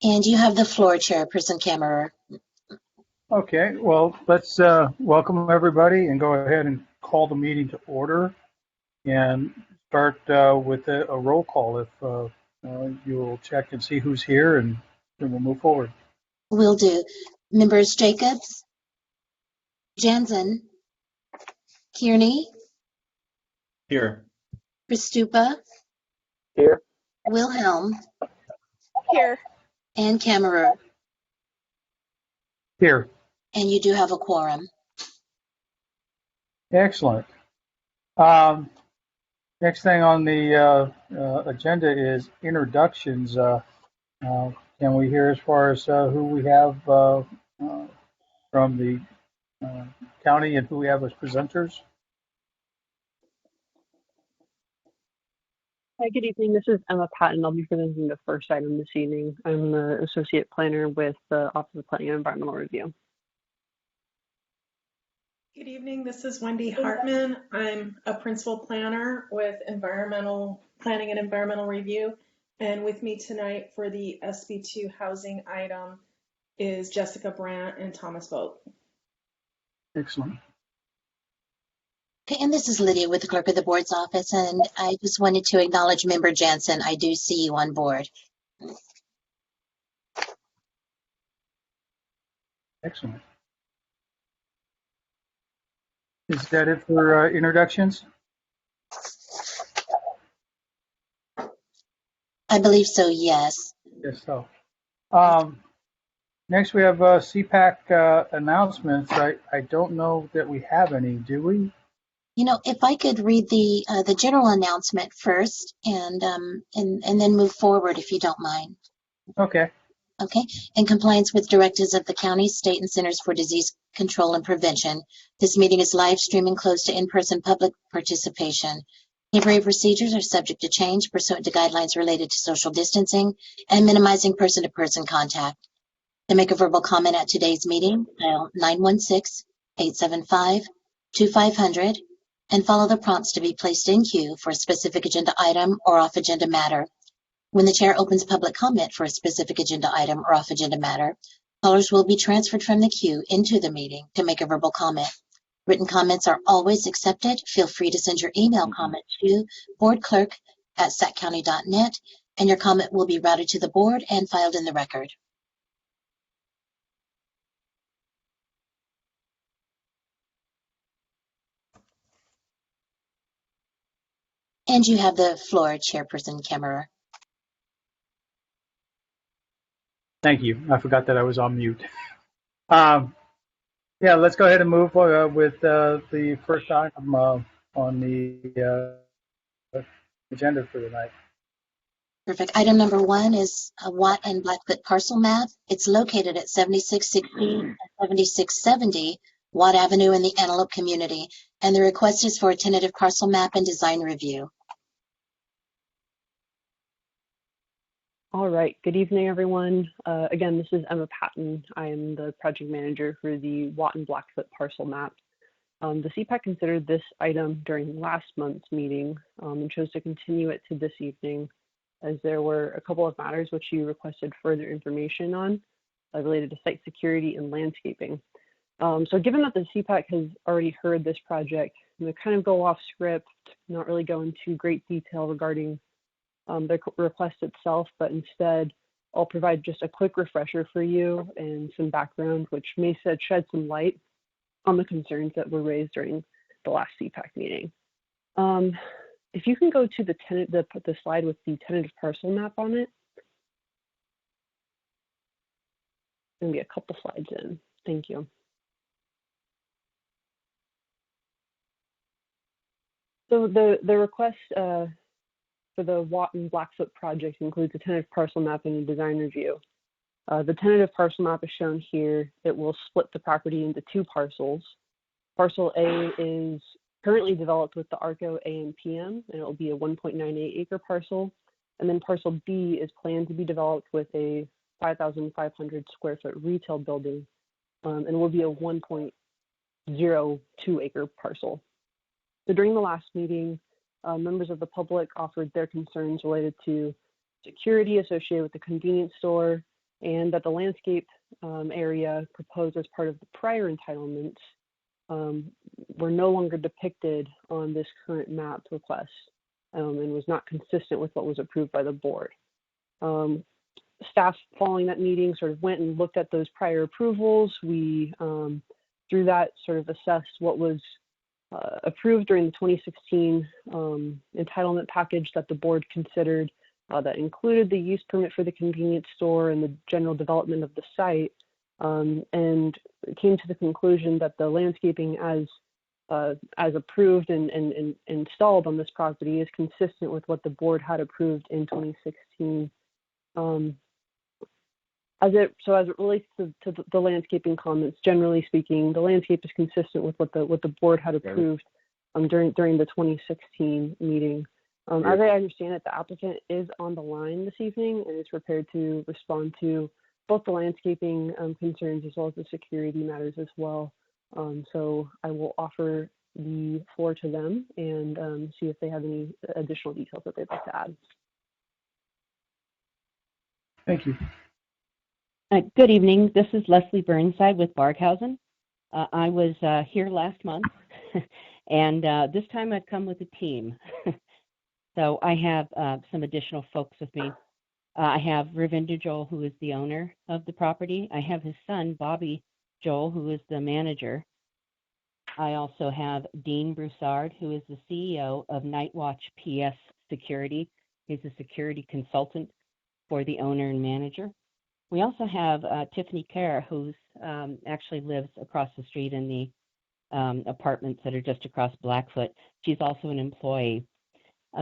And you have the floor, Chairperson Kammerer. Okay, well, let's welcome everybody and go ahead and call the meeting to order and start with a roll call. If you will check and see who's here, and then we'll move forward. Will do. Members Jacobs, Jansen, Kearney, Here. Pristupa, Here. Wilhelm, Here. and Kammerer. Here. And you do have a quorum. Excellent. Next thing on the agenda is introductions. Can we hear as far as who we have from the county and who we have as presenters? Hi, good evening. This is Emma Patton. I'll be presenting the first item this evening. I'm the Associate Planner with the Office of Planning and Environmental Review. Good evening. This is Wendy Hartman. I'm a Principal Planner with Environmental Planning and Environmental Review. And with me tonight for the SB2 housing item is Jessica Brandt and Thomas Vogt. Excellent. Okay, and this is Lydia with the Clerk of the Board's office, and I just wanted to acknowledge Member Jansen. I do see you on board. Excellent. Is that it for introductions? I believe so, yes. Yes, so. Next, we have CPAC announcements. I don't know that we have any, do we? You know, if I could read the general announcement first, and then move forward, if you don't mind. Okay. Okay. In compliance with directives of the county, state, and Centers for Disease Control and Prevention, this meeting is live streaming closed to in-person public participation. Temporary procedures are subject to change pursuant to guidelines related to social distancing and minimizing person-to-person contact. To make a verbal comment at today's meeting, dial 916-875-2500 and follow the prompts to be placed in queue for a specific agenda item or off-agenda matter. When the chair opens public comment for a specific agenda item or off-agenda matter, callers will be transferred from the queue into the meeting to make a verbal comment. Written comments are always accepted. Feel free to send your email comment to boardclerk@saccounty.net, and your comment will be routed to the board and filed in the record. And you have the floor, Chairperson Kammerer. Thank you. I forgot that I was on mute. Yeah, let's go ahead and move with the first item on the agenda for tonight. Perfect. Item number 1 is a Watt and Blackfoot parcel map. It's located at 7660 and 7670 Watt Avenue in the Antelope community, and the request is for a tentative parcel map and design review. All right, good evening, everyone. Again, this is Emma Patton. I am the project manager for the Watt and Blackfoot parcel map. The CPAC considered this item during last month's meeting and chose to continue it to this evening, as there were a couple of matters which you requested further information on related to site security and landscaping. So given that the CPAC has already heard this project, I'm going to kind of go off script, not really go into great detail regarding the request itself, but instead I'll provide just a quick refresher for you and some background, which may shed some light on the concerns that were raised during the last CPAC meeting. If you can go to the slide with the tentative parcel map on it. Going to be a couple slides in. Thank you. So the request for the Watt and Blackfoot project includes a tentative parcel map and a design review. The tentative parcel map is shown here. It will split the property into 2 parcels. Parcel A is currently developed with the ARCO AMPM, and it will be a 1.98 acre parcel. And then parcel B is planned to be developed with a 5,500 square foot retail building, and will be a 1.02 acre parcel. So during the last meeting, members of the public offered their concerns related to security associated with the convenience store and that the landscape area proposed as part of the prior entitlements were no longer depicted on this current map request and was not consistent with what was approved by the board. Staff following that meeting sort of went and looked at those prior approvals. We, through that, sort of assessed what was approved during the 2016 entitlement package that the board considered that included the use permit for the convenience store and the general development of the site, and came to the conclusion that the landscaping as approved and installed on this property is consistent with what the board had approved in 2016. As it relates to the landscaping comments, generally speaking, the landscape is consistent with what the board had approved during the 2016 meeting. As I understand it, the applicant is on the line this evening and is prepared to respond to both the landscaping concerns as well as the security matters as well. So I will offer the floor to them and see if they have any additional details that they'd like to add. Thank you. Good evening. This is Leslie Burnside with Barkhausen. I was here last month, and this time I've come with a team. So I have some additional folks with me. I have Ravinder Joel, who is the owner of the property. I have his son, Bobby Joel, who is the manager. I also have Dean Brassard, who is the CEO of Nightwatch PS Security. He's a security consultant for the owner and manager. We also have Tiffany Kerr, who actually lives across the street in the apartments that are just across Blackfoot. She's also an employee.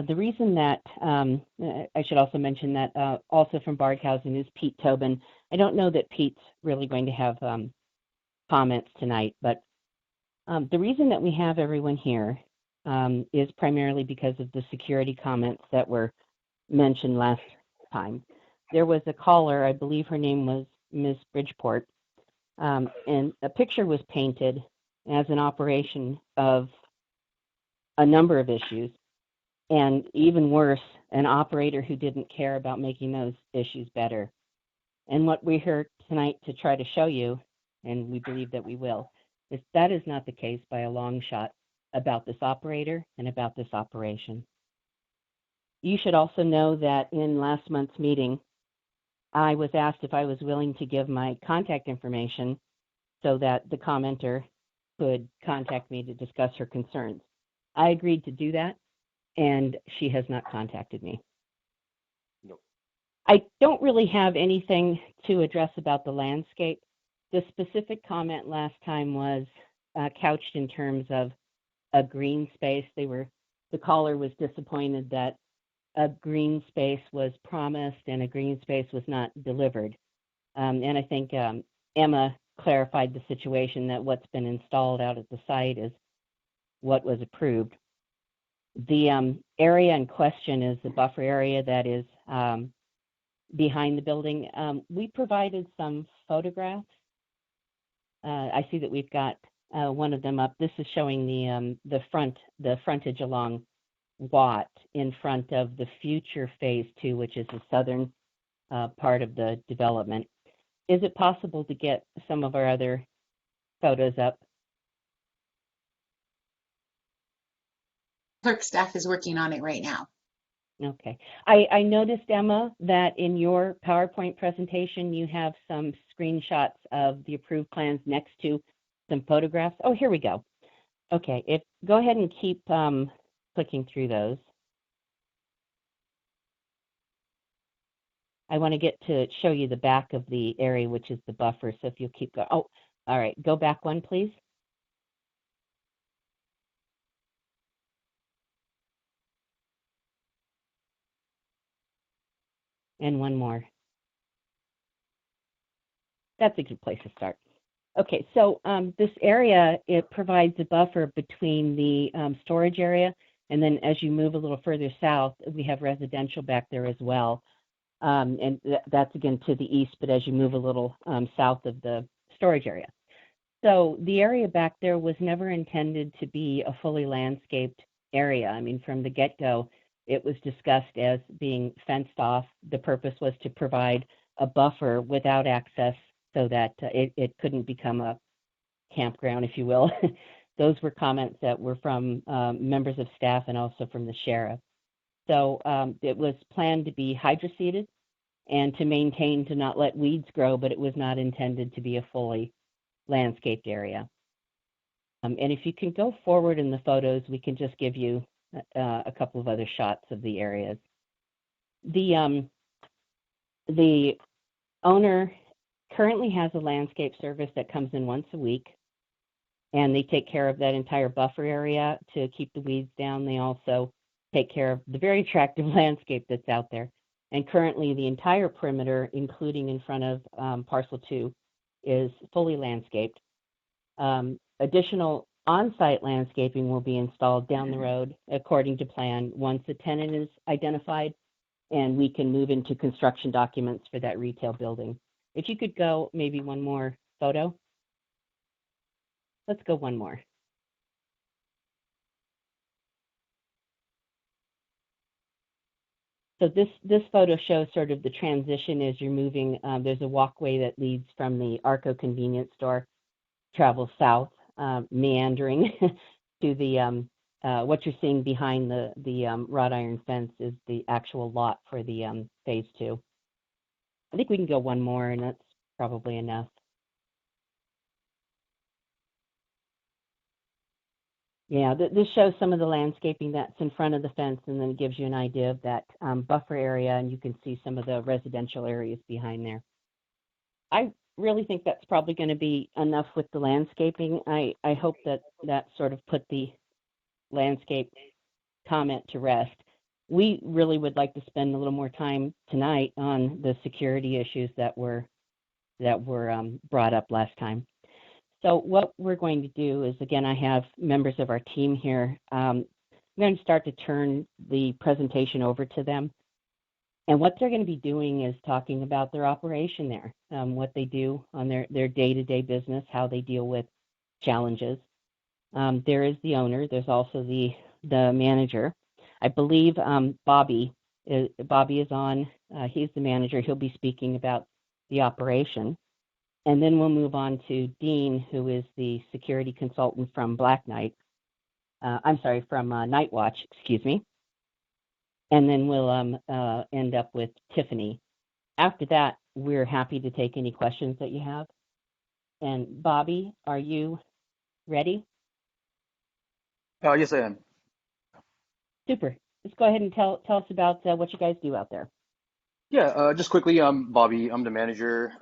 The reason that, I should also mention that also from Barkhausen is Pete Tobin. I don't know that Pete's really going to have comments tonight, but the reason that we have everyone here is primarily because of the security comments that were mentioned last time. There was a caller, I believe her name was Ms. Bridgeport, and a picture was painted as an operation of a number of issues, and even worse, an operator who didn't care about making those issues better. And what we're here tonight to try to show you, and we believe that we will, is that is not the case by a long shot about this operator and about this operation. You should also know that in last month's meeting, I was asked if I was willing to give my contact information so that the commenter could contact me to discuss her concerns. I agreed to do that, and she has not contacted me. Nope. I don't really have anything to address about the landscape. The specific comment last time was couched in terms of a green space. The caller was disappointed that a green space was promised and a green space was not delivered. And I think Emma clarified the situation that what's been installed out at the site is what was approved. The area in question is the buffer area that is behind the building. We provided some photographs. I see that we've got one of them up. This is showing the frontage along Watt in front of the future phase 2, which is the southern part of the development. Is it possible to get some of our other photos up? Clerk staff is working on it right now. Okay. I noticed, Emma, that in your PowerPoint presentation, you have some screenshots of the approved plans next to some photographs. Oh, here we go. Okay, go ahead and keep clicking through those. I want to get to show you the back of the area, which is the buffer. So if you'll keep going. Oh, all right. Go back one, please. And one more. That's a good place to start. Okay, so this area, it provides a buffer between the storage area, and then as you move a little further south, we have residential back there as well. And that's again to the east, but as you move a little south of the storage area. So the area back there was never intended to be a fully landscaped area. I mean, from the get-go, it was discussed as being fenced off. The purpose was to provide a buffer without access so that it couldn't become a campground, if you will. Those were comments that were from members of staff and also from the sheriff. So it was planned to be hydroseeded and to maintain, to not let weeds grow, but it was not intended to be a fully landscaped area. And if you can go forward in the photos, we can just give you a couple of other shots of the areas. The owner currently has a landscape service that comes in once a week, and they take care of that entire buffer area to keep the weeds down. They also take care of the very attractive landscape that's out there. And currently the entire perimeter, including in front of parcel 2, is fully landscaped. Additional on-site landscaping will be installed down the road according to plan once a tenant is identified and we can move into construction documents for that retail building. If you could go maybe one more photo. Let's go one more. So this photo shows sort of the transition as you're moving. There's a walkway that leads from the Arco convenience store, travels south, meandering to the what you're seeing behind the wrought iron fence is the actual lot for the phase 2. I think we can go one more, and that's probably enough. Yeah, this shows some of the landscaping that's in front of the fence, and then it gives you an idea of that buffer area, and you can see some of the residential areas behind there. I really think that's probably going to be enough with the landscaping. I hope that sort of put the landscape comment to rest. We really would like to spend a little more time tonight on the security issues that were brought up last time. So what we're going to do is, again, I have members of our team here. I'm going to start to turn the presentation over to them. And what they're going to be doing is talking about their operation there, what they do on their day-to-day business, how they deal with challenges. There is the owner. There's also the manager. I believe Bobby is on. He's the manager. He'll be speaking about the operation. And then we'll move on to Dean, who is the security consultant from Black Knight. From Night Watch, excuse me. And then we'll end up with Tiffany. After that, we're happy to take any questions that you have. And Bobby, are you ready? Yes, I am. Super. Let's go ahead and tell us about what you guys do out there. Yeah, just quickly, I'm Bobby. I'm the manager,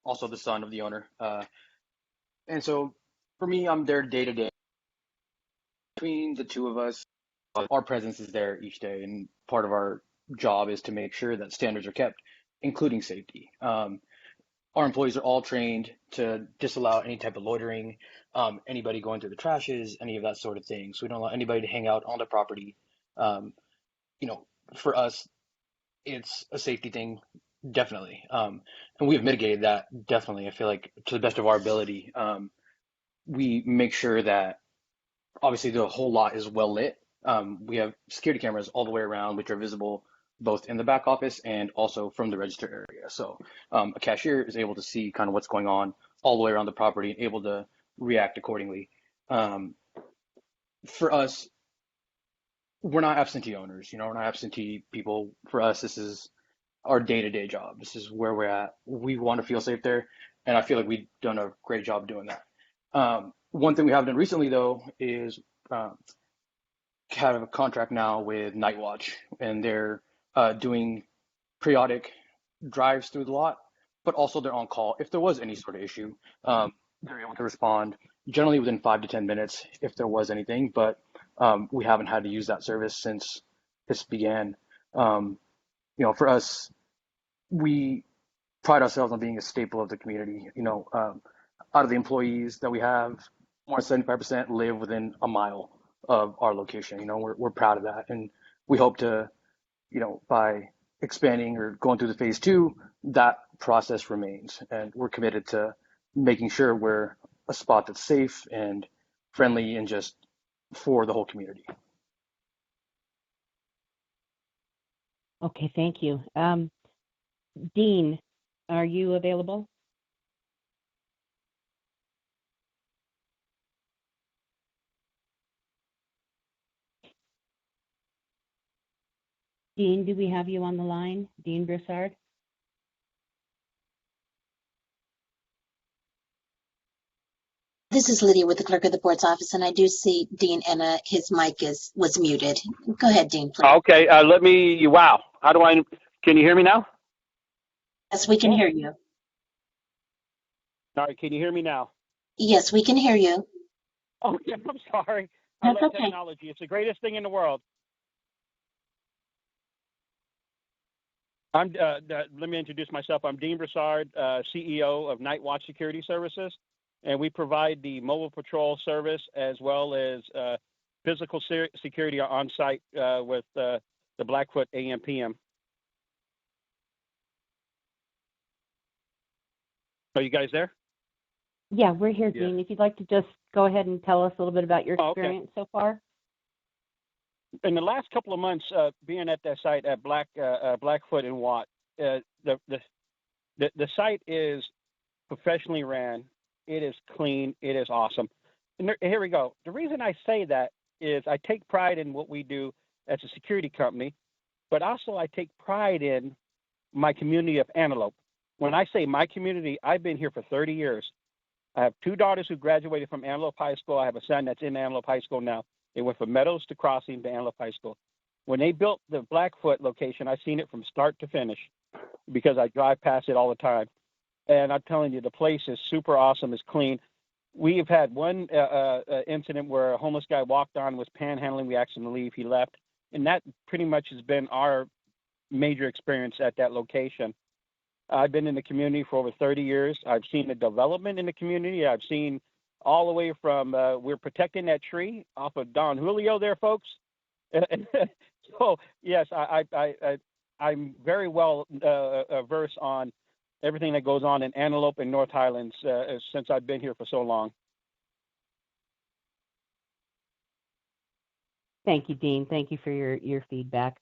also the son of the owner. And so for me, I'm there day to day. Between the two of us, our presence is there each day, and part of our job is to make sure that standards are kept, including safety. Our employees are all trained to disallow any type of loitering, anybody going through the trashes, any of that sort of thing. So we don't allow anybody to hang out on the property. For us, it's a safety thing, definitely. And we've mitigated that, definitely. I feel like to the best of our ability, we make sure that obviously the whole lot is well lit. We have security cameras all the way around, which are visible both in the back office and also from the register area. So a cashier is able to see kind of what's going on all the way around the property and able to react accordingly. For us, we're not absentee owners, we're not absentee people. For us, this is our day-to-day job. This is where we're at. We want to feel safe there, and I feel like we've done a great job doing that. One thing we have done recently, though, is have a contract now with Night Watch, and they're doing periodic drives through the lot, but also they're on call. If there was any sort of issue, they're able to respond generally within 5 to 10 minutes if there was anything, but we haven't had to use that service since this began. For us, we pride ourselves on being a staple of the community. Out of the employees that we have, more than 75% live within a mile of our location. We're proud of that, and we hope to, by expanding or going through the phase 2, that process remains, and we're committed to making sure we're a spot that's safe and friendly and just for the whole community. Okay, thank you. Dean, are you available? Dean, do we have you on the line? Dean Brassard? This is Lydia with the clerk of the board's office, and I do see Dean and his mic was muted. Go ahead, Dean, please. Okay, wow. Can you hear me now? Yes, we can hear you. All right, can you hear me now? Yes, we can hear you. Oh, yeah, I'm sorry. That's I love okay. technology. It's the greatest thing in the world. Let me introduce myself. I'm Dean Brassard, CEO of Night Watch Security Services, and we provide the mobile patrol service as well as physical security on site with the Blackfoot AM/PM. Are you guys there? Yeah, we're here, Yeah. Dean. If you'd like to just go ahead and tell us a little bit about your Oh, okay. experience so far. In the last couple of months, being at that site at Blackfoot and Watt, the site is professionally ran. It is clean. It is awesome. And here we go. The reason I say that is I take pride in what we do as a security company, but also I take pride in my community of Antelope. When I say my community, I've been here for 30 years. I have 2 daughters who graduated from Antelope High School. I have a son that's in Antelope High School now. They went from Meadows to Crossing to Antelope High School. When they built the Blackfoot location, I've seen it from start to finish because I drive past it all the time. And I'm telling you, the place is super awesome. It's clean. We've had one incident where a homeless guy walked on, was panhandling. We asked him to leave. He left. And that pretty much has been our major experience at that location. I've been in the community for over 30 years. I've seen the development in the community. I've seen all the way from we're protecting that tree off of Don Julio there, folks. So, yes, I'm very well versed on everything that goes on in Antelope and North Highlands since I've been here for so long. Thank you, Dean. Thank you for your feedback.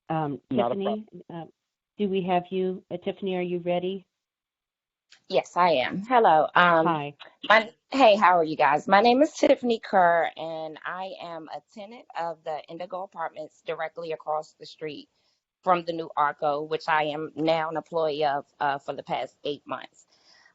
Not a Tiffany, do we have you? Tiffany, are you ready? Yes, I am. Hello. Hi. Hey, how are you guys? My name is Tiffany Kerr, and I am a tenant of the Indigo Apartments directly across the street from the new ARCO, which I am now an employee of for the past 8 months.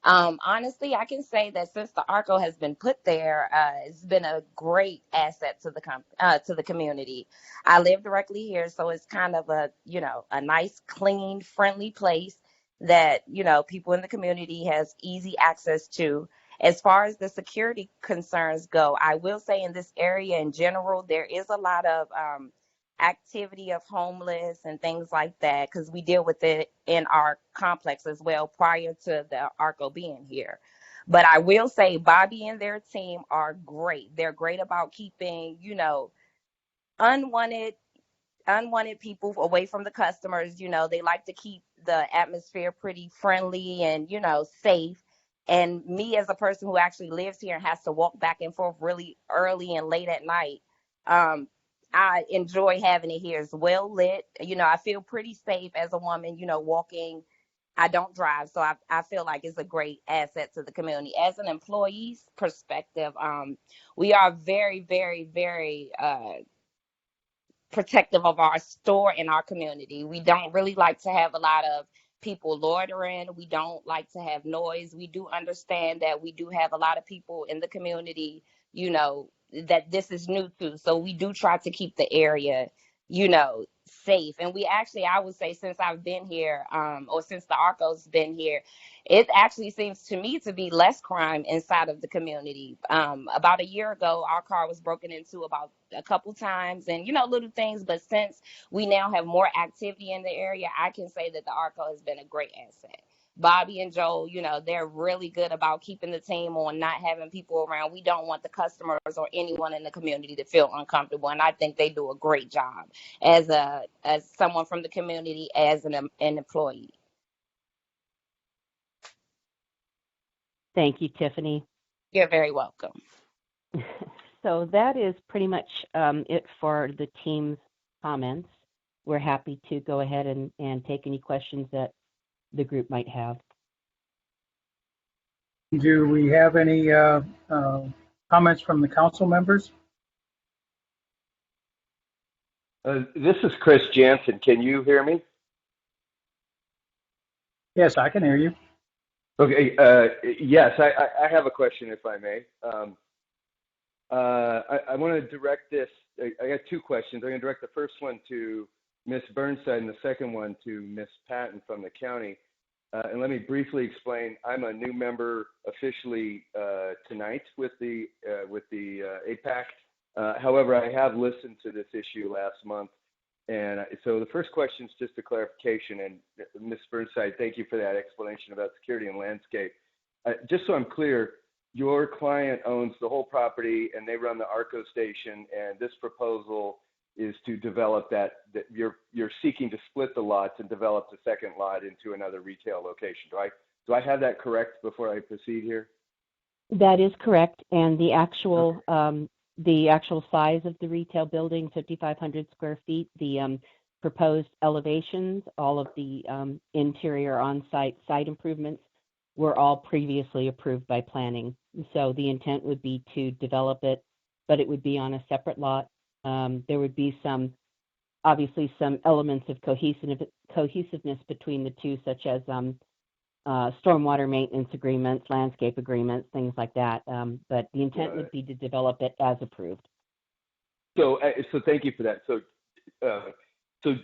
Honestly, I can say that since the ARCO has been put there, it's been a great asset to the community. I live directly here, so it's kind of a nice, clean, friendly place that people in the community has easy access to. As far as the security concerns go, I will say in this area in general, there is a lot of activity of homeless and things like that because we deal with it in our complex as well prior to the ARCO being here. But I will say Bobby and their team are great. They're great about keeping, unwanted people away from the customers. They like to keep the atmosphere pretty friendly and, safe. And me as a person who actually lives here and has to walk back and forth really early and late at night, I enjoy having it here. It's well lit. I feel pretty safe as a woman, walking. I don't drive, so I feel like it's a great asset to the community. As an employee's perspective, we are very, very, very protective of our store and our community. We don't really like to have a lot of people loitering. We don't like to have noise. We do understand that we do have a lot of people in the community, that this is new to. So we do try to keep the area, safe. And we actually, I would say, since I've been here, or since the ARCO's been here, it actually seems to me to be less crime inside of the community. About a year ago, our car was broken into about a couple times and, little things. But since we now have more activity in the area, I can say that the ARCO has been a great asset. Bobby and Joel, they're really good about keeping the team on, not having people around. We don't want the customers or anyone in the community to feel uncomfortable. And I think they do a great job as someone from the community, as an employee. Thank you, Tiffany. You're very welcome. So that is pretty much it for the team's comments. We're happy to go ahead and take any questions that the group might have. Do we have any comments from the council members? This is Chris Jansen. Can you hear me? Yes, I can hear you. Okay. Yes, I have a question, if I may. I want to direct this. I got two questions. I'm going to direct the first one to Ms. Burnside and the second one to Ms. Patton from the county. And let me briefly explain. I'm a new member officially tonight with the APAC. However, I have listened to this issue last month. And so the first question is just a clarification. And Ms. Burnside, thank you for that explanation about security and landscape. Just so I'm clear, your client owns the whole property and they run the ARCO station, and this proposal is to develop that you're seeking to split the lots and develop the second lot into another retail location. Do I have that correct before I proceed here? That is correct. And the actual size of the retail building, 5,500 square feet, the proposed elevations, all of the interior on-site site improvements were all previously approved by planning. So the intent would be to develop it, but it would be on a separate lot. There would be obviously some elements of cohesiveness between the two, such as stormwater maintenance agreements, landscape agreements, things like that. But the intent would be to develop it as approved. So thank you for that. So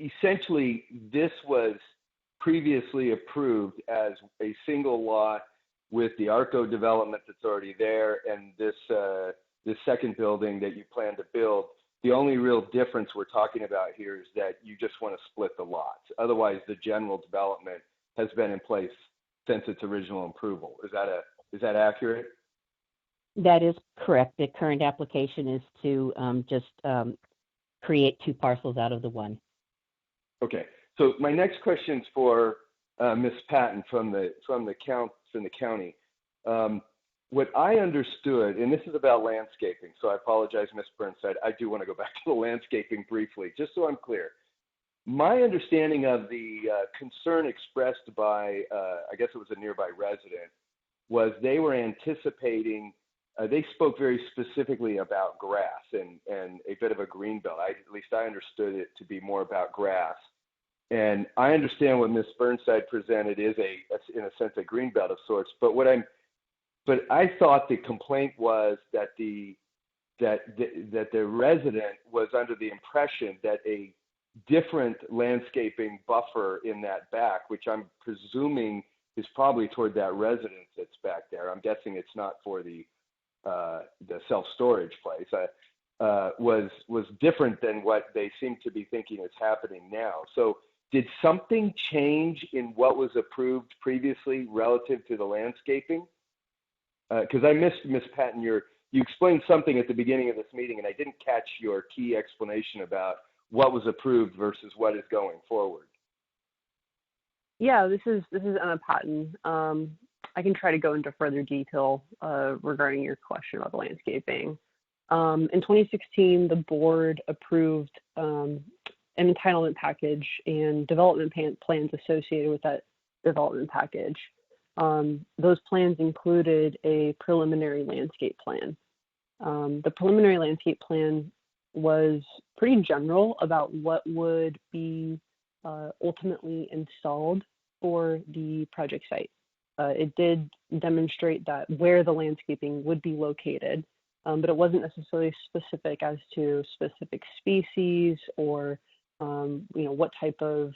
essentially, this was previously approved as a single lot with the ARCO development that's already there, and this second building that you plan to build. The only real difference we're talking about here is that you just want to split the lots. Otherwise, the general development has been in place since its original approval. Is that accurate? That is correct. The current application is to just create two parcels out of the one. Okay. So my next question is for Ms. Patton from the county. What I understood, and this is about landscaping, so I apologize, Ms. Burnside, I do want to go back to the landscaping briefly, just so I'm clear. My understanding of the concern expressed by, I guess it was a nearby resident, was they were anticipating, they spoke very specifically about grass and a bit of a green belt. At least I understood it to be more about grass. And I understand what Ms. Burnside presented is in a sense, a green belt of sorts. But I thought the complaint was that the resident was under the impression that a different landscaping buffer in that back, which I'm presuming is probably toward that residence that's back there. I'm guessing it's not for the self-storage place. Was different than what they seem to be thinking is happening now. So did something change in what was approved previously relative to the landscaping? Because I missed, Ms. Patton, you explained something at the beginning of this meeting, and I didn't catch your key explanation about what was approved versus what is going forward. Yeah, this is Emma Patton. I can try to go into further detail regarding your question about the landscaping. In 2016, the board approved an entitlement package and development plans associated with that development package. Those plans included a preliminary landscape plan. The preliminary landscape plan was pretty general about what would be ultimately installed for the project site. It did demonstrate that where the landscaping would be located, but it wasn't necessarily specific as to specific species or what type of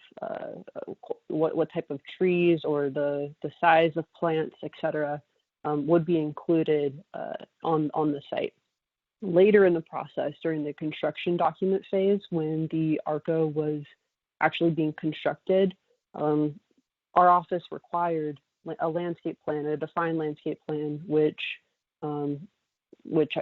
trees or the size of plants, etc., would be included on the site. Later in the process, during the construction document phase, when the ARCO was actually being constructed, our office required a landscape plan, a defined landscape plan, which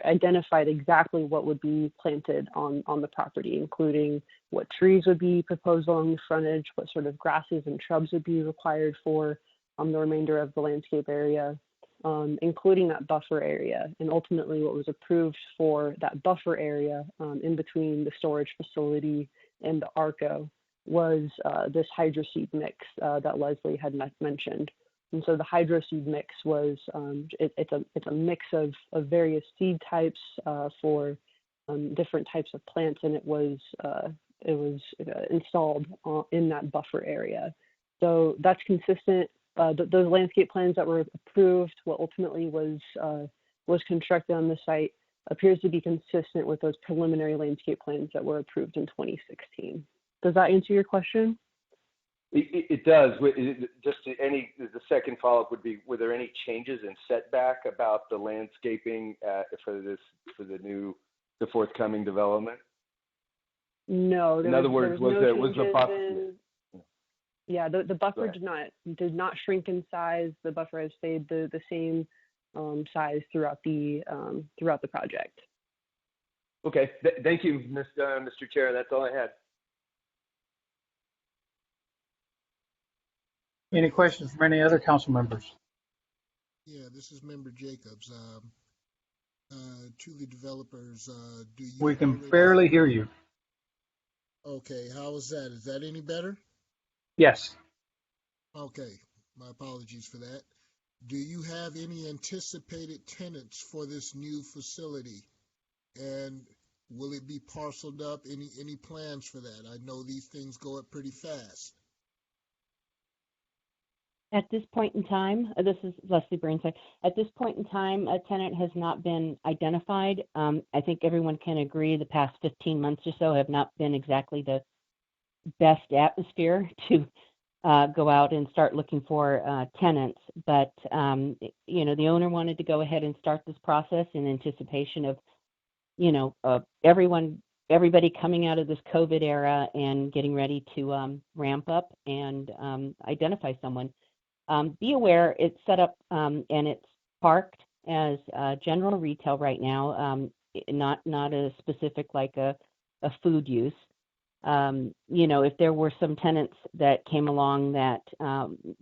identified exactly what would be planted on the property, including what trees would be proposed along the frontage, what sort of grasses and shrubs would be required for the remainder of the landscape area, including that buffer area. And ultimately what was approved for that buffer area in between the storage facility and the ARCO was this hydroseed mix that Leslie had mentioned. And so the hydro seed mix was it's a mix of various seed types for different types of plants, and it was installed in that buffer area. So that's consistent. Those landscape plans that were approved, what ultimately was constructed on the site, appears to be consistent with those preliminary landscape plans that were approved in 2016. Does that answer your question? It does. The second follow-up would be: were there any changes in setback about the landscaping for the forthcoming development? No. In other words, was the buffer? Yeah, the buffer did not shrink in size. The buffer has stayed the same size throughout the project. Okay. Thank you, Mr. Chair. That's all I had. Any questions from any other council members? Yeah, this is Member Jacobs. To the developers, do you? We can barely hear you. Okay, how is that? Is that any better? Yes. Okay, my apologies for that. Do you have any anticipated tenants for this new facility? And will it be parceled up? Any plans for that? I know these things go up pretty fast. At this point in time, this is Leslie Burnside. At this point in time, a tenant has not been identified. I think everyone can agree the past 15 months or so have not been exactly the best atmosphere to go out and start looking for tenants. But, the owner wanted to go ahead and start this process in anticipation of, everybody coming out of this COVID era and getting ready to ramp up and identify someone. Be aware it's set up and it's parked as general retail right now, not a specific like a food use. If there were some tenants that came along that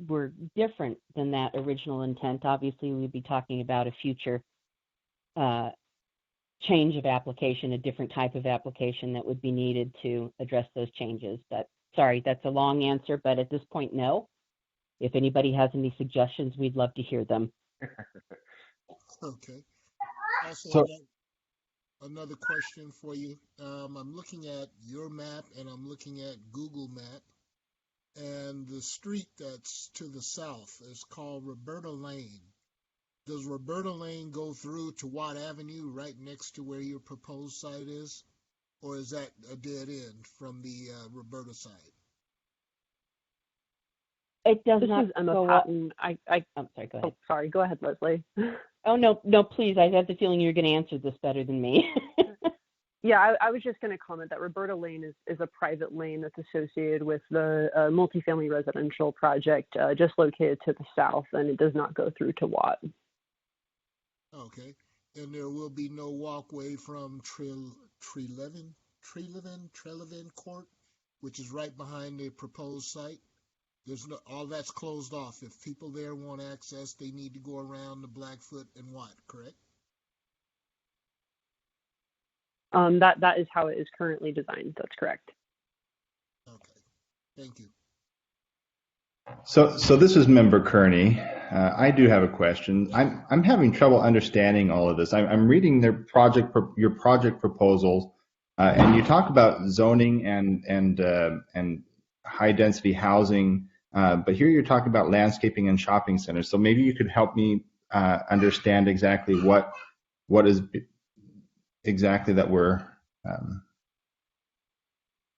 were different than that original intent, obviously we'd be talking about a future change of application, a different type of application that would be needed to address those changes. But sorry, that's a long answer, but at this point, no. If anybody has any suggestions, we'd love to hear them. Okay. Also, another question for you. I'm looking at your map and I'm looking at Google Map, and the street that's to the south is called Roberta Lane. Does Roberta Lane go through to Watt Avenue right next to where your proposed site is? Or is that a dead end from the Roberta side? It does This not is Emma go Patton. I'm sorry, go ahead. Oh, sorry. Go ahead, Leslie. Oh, no, please. I have the feeling you're going to answer this better than me. Yeah, I was just going to comment that Roberta Lane is a private lane that's associated with the multifamily residential project just located to the south, and it does not go through to Watt. Okay. And there will be no walkway from Trelevin Court, which is right behind the proposed site. All that's closed off. If people there want access, they need to go around the Blackfoot and Watt, correct? That is how it is currently designed. That's correct. Okay. Thank you. So this is Member Kearney. I do have a question. I'm having trouble understanding all of this. I'm reading your project proposals, and you talk about zoning and high density housing, but here you're talking about landscaping and shopping centers. So maybe you could help me understand exactly what is exactly that we're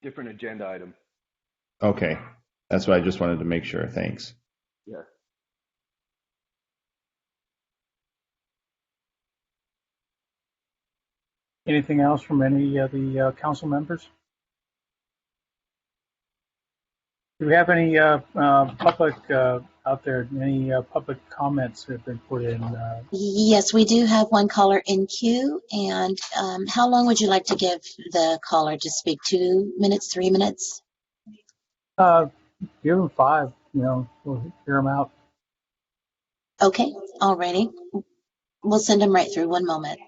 Different agenda item. Okay, that's what I just wanted to make sure. Thanks. Yeah. Anything else from any of the council members? Do we have any public out there? Any public comments that have been put in? Yes, we do have one caller in queue. And how long would you like to give the caller to speak? 2 minutes, 3 minutes? Give them 5. We'll hear them out. Okay, alrighty. We'll send them right through. One moment.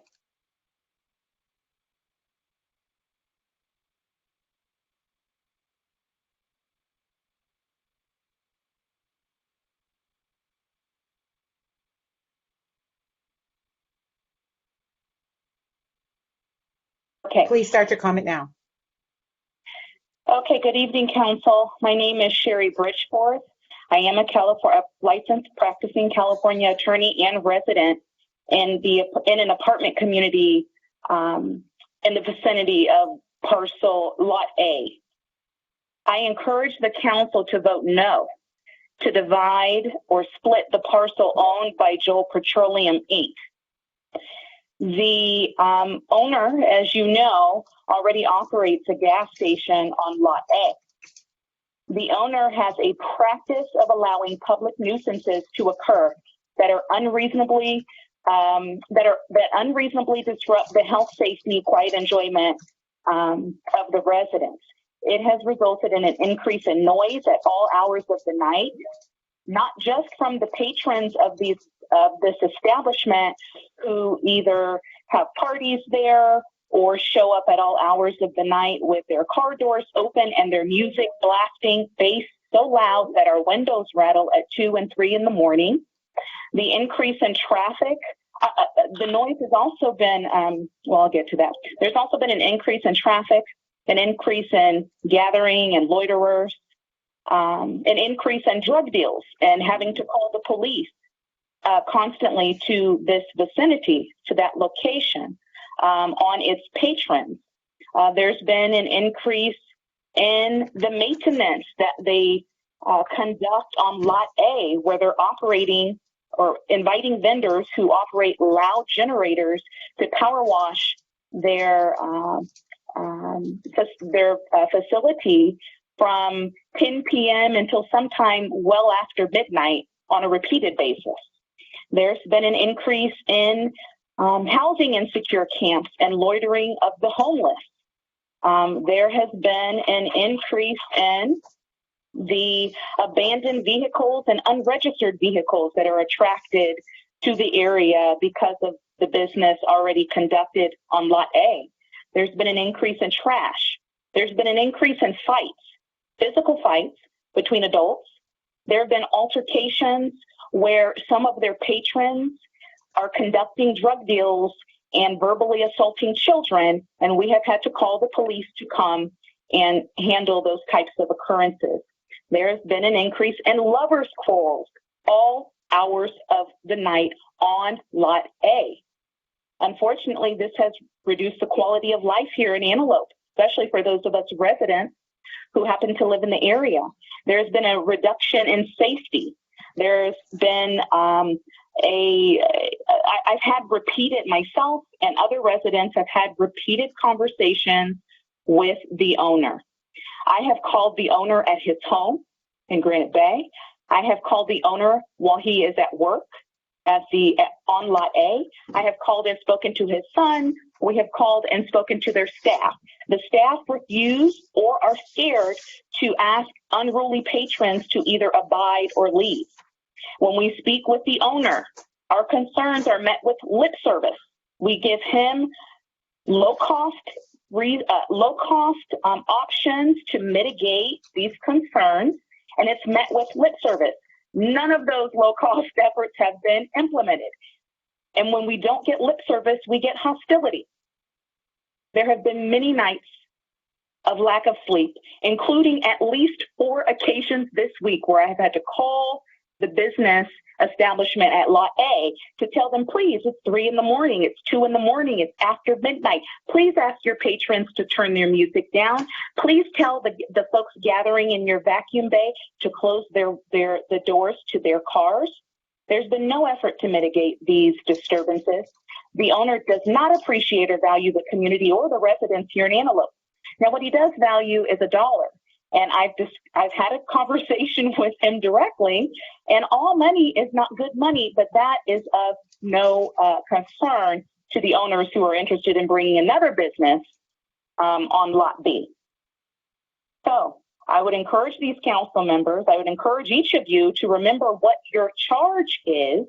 Okay. Please start your comment now. Okay, good evening, Council. My name is Sherry Bridgeforth. I am a licensed practicing California attorney and resident in an apartment community in the vicinity of parcel Lot A. I encourage the Council to vote no to divide or split the parcel owned by Joel Petroleum, Inc. The owner, as you know, already operates a gas station on Lot A. The owner has a practice of allowing public nuisances to occur that unreasonably disrupt the health, safety, quiet enjoyment of the residents. It has resulted in an increase in noise at all hours of the night, not just from the patrons of this establishment who either have parties there or show up at all hours of the night with their car doors open and their music blasting bass so loud that our windows rattle at 2 and 3 in the morning. The increase in traffic, the noise has also been, I'll get to that. There's also been an increase in traffic, an increase in gathering and loiterers, an increase in drug deals and having to call the police constantly to this vicinity, to that location, on its patrons. There's been an increase in the maintenance that they conduct on Lot A, where they're operating or inviting vendors who operate loud generators to power wash their facility from 10 p.m. until sometime well after midnight on a repeated basis. There's been an increase in housing insecure camps and loitering of the homeless. There has been an increase in the abandoned vehicles and unregistered vehicles that are attracted to the area because of the business already conducted on Lot A. There's been an increase in trash. There's been an increase in fights, physical fights between adults. There have been altercations where some of their patrons are conducting drug deals and verbally assaulting children, and we have had to call the police to come and handle those types of occurrences. There has been an increase in lovers' quarrels all hours of the night on Lot A. Unfortunately, this has reduced the quality of life here in Antelope, especially for those of us residents who happen to live in the area. There's been a reduction in safety. There's been I've had repeated, myself and other residents have had repeated conversations with the owner. I have called the owner at his home in Granite Bay. I have called the owner while he is at work on Lot A. I have called and spoken to his son. We have called and spoken to their staff. The staff refuse or are scared to ask unruly patrons to either abide or leave. When we speak with the owner, our concerns are met with lip service. We give him low-cost options to mitigate these concerns, and it's met with lip service. None of those low-cost efforts have been implemented. And when we don't get lip service, we get hostility. There have been many nights of lack of sleep, including at least 4 occasions this week where I have had to call the business establishment at Lot A to tell them, please, it's 3 in the morning, it's 2 in the morning, it's after midnight. Please ask your patrons to turn their music down. Please tell the folks gathering in your vacuum bay to close the doors to their cars. There's been no effort to mitigate these disturbances. The owner does not appreciate or value the community or the residents here in Antelope. Now, what he does value is $1. And I've had a conversation with him directly, and all money is not good money, but that is of no concern to the owners who are interested in bringing another business on Lot B. So I would encourage these council members, I would encourage each of you to remember what your charge is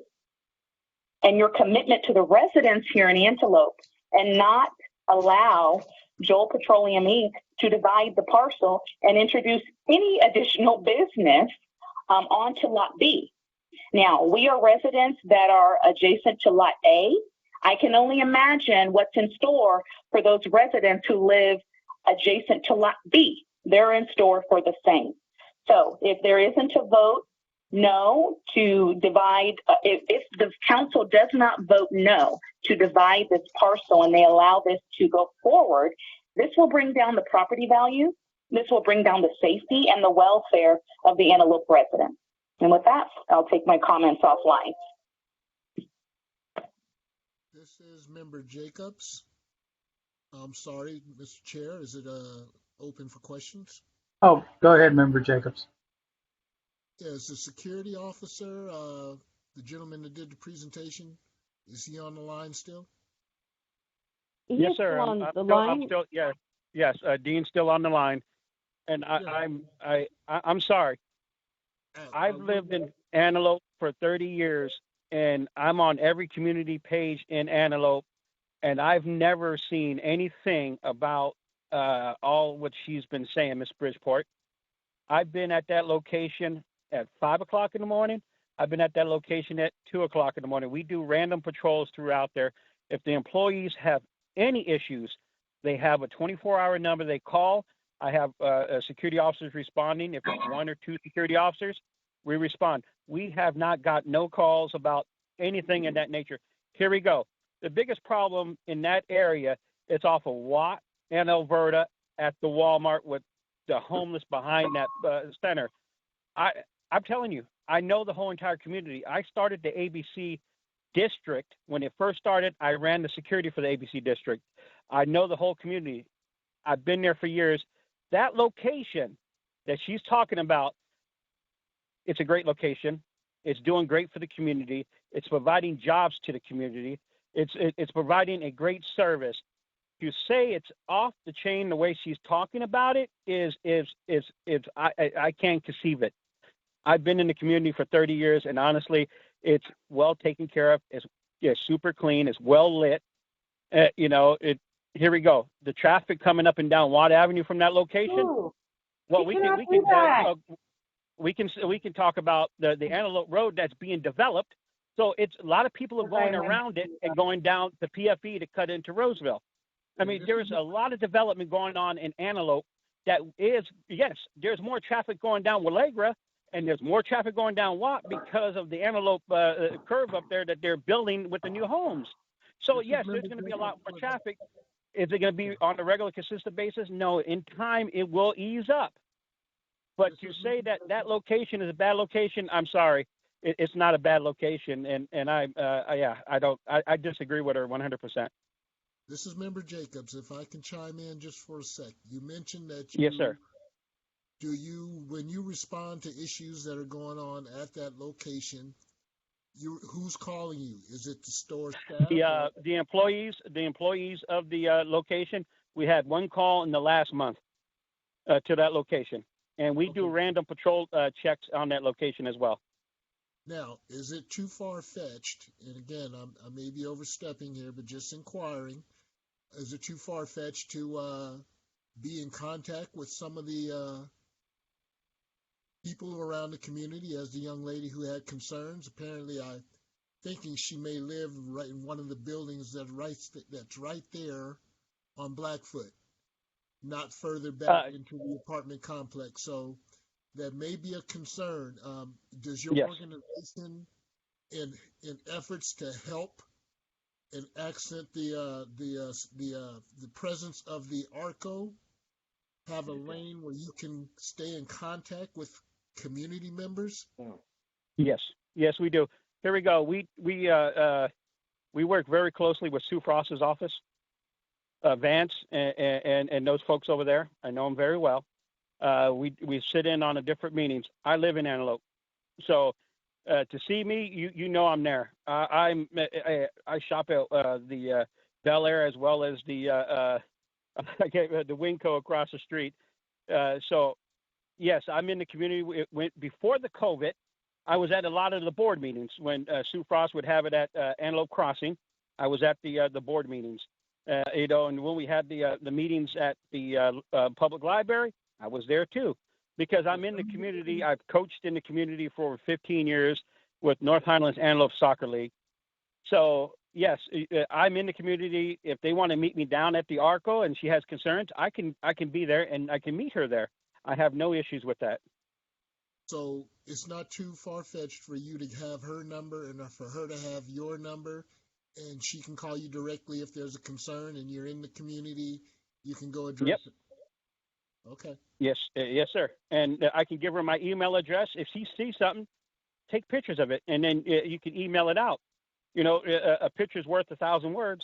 and your commitment to the residents here in Antelope, and not allow Joel Petroleum Inc. to divide the parcel and introduce any additional business onto Lot B. Now, we are residents that are adjacent to Lot A. I can only imagine what's in store for those residents who live adjacent to Lot B. They're in store for the same. So if there isn't a vote no to divide, if the council does not vote no to divide this parcel and they allow this to go forward, this will bring down the property value. This will bring down the safety and the welfare of the Antelope residents. And with that, I'll take my comments offline. This is Member Jacobs. I'm sorry, Mr. Chair, is it open for questions? Oh, go ahead, Member Jacobs. Is the security officer, the gentleman that did the presentation, is he on the line still? Yes, sir. On I'm the still, line. Yes. Dean's still on the line, and I'm sorry. I've lived in Antelope for 30 years, and I'm on every community page in Antelope, and I've never seen anything about all what she's been saying, Ms. Bridgeport. I've been at that location at 5 o'clock in the morning. I've been at that location at 2 o'clock in the morning. We do random patrols throughout there. If the employees have any issues, they have a 24-hour number they call. I have security officers responding. If it's one or two security officers, we respond. We have not got no calls about anything in that nature. Here we go. The biggest problem in that area is off of Watt and Alberta at the Walmart with the homeless behind that center. I'm telling you, I know the whole entire community. I started the ABC district. When it first started, I ran the security for the ABC district. I know the whole community. I've been there for years. That location that she's talking about, it's a great location. It's doing great for the community. It's providing jobs to the community. It's providing a great service. To say it's off the chain the way she's talking about it is I can't conceive it. I've been in the community for 30 years, and honestly, it's well taken care of. It's super clean. It's well lit. Here we go. The traffic coming up and down Watt Avenue from that location. Ooh, Well, we can talk about the Antelope Road that's being developed. So it's a lot of people are going around it and going down to PFE to cut into Roseville. I mean, there's a lot of development going on in Antelope that is, yes, there's more traffic going down Walegra and there's more traffic going down Watt because of the Antelope curve up there that they're building with the new homes. So, yes, there's going to be a lot more traffic. Is it going to be on a regular, consistent basis? No, in time it will ease up. But to say that that location is a bad location, I'm sorry, it's not a bad location, and I disagree with her 100%. This is Member Jacobs. If I can chime in just for a sec, you mentioned that yes, sir. When you respond to issues that are going on at that location, who's calling you? Is it the store staff? The employees of the location. We had one call in the last month to that location, and we do random patrol checks on that location as well. Now, is it too far-fetched? And again, I may be overstepping here, but just inquiring. Is it too far-fetched to be in contact with some of the people around the community, as the young lady who had concerns? Apparently, I'm thinking she may live right in one of the buildings that's right there on Blackfoot, not further back into the apartment complex. So that may be a concern. Does your organization, in efforts to help and accent the presence of the ARCO, have a lane where you can stay in contact with community members? Yes, we do. Here we go. We work very closely with Sue Frost's office, Vance, and those folks over there. I know them very well. We sit in on the different meetings. I live in Antelope, so to see me, you know I'm there. I shop at the Bel Air as well as the Winco across the street. So yes, I'm in the community. Before the COVID, I was at a lot of the board meetings when Sue Frost would have it at Antelope Crossing. I was at the board meetings, and when we had the meetings at the public library, I was there too, because I'm in the community. I've coached in the community for over 15 years with North Highlands Antelope Soccer League. So yes, I'm in the community. If they want to meet me down at the ARCO and she has concerns, I can be there and I can meet her there. I have no issues with that. So it's not too far-fetched for you to have her number and for her to have your number, and she can call you directly if there's a concern and you're in the community. You can go address it. Okay. Yes, yes, sir. And I can give her my email address. If she sees something, take pictures of it, and then you can email it out. You know, a picture's worth 1,000 words.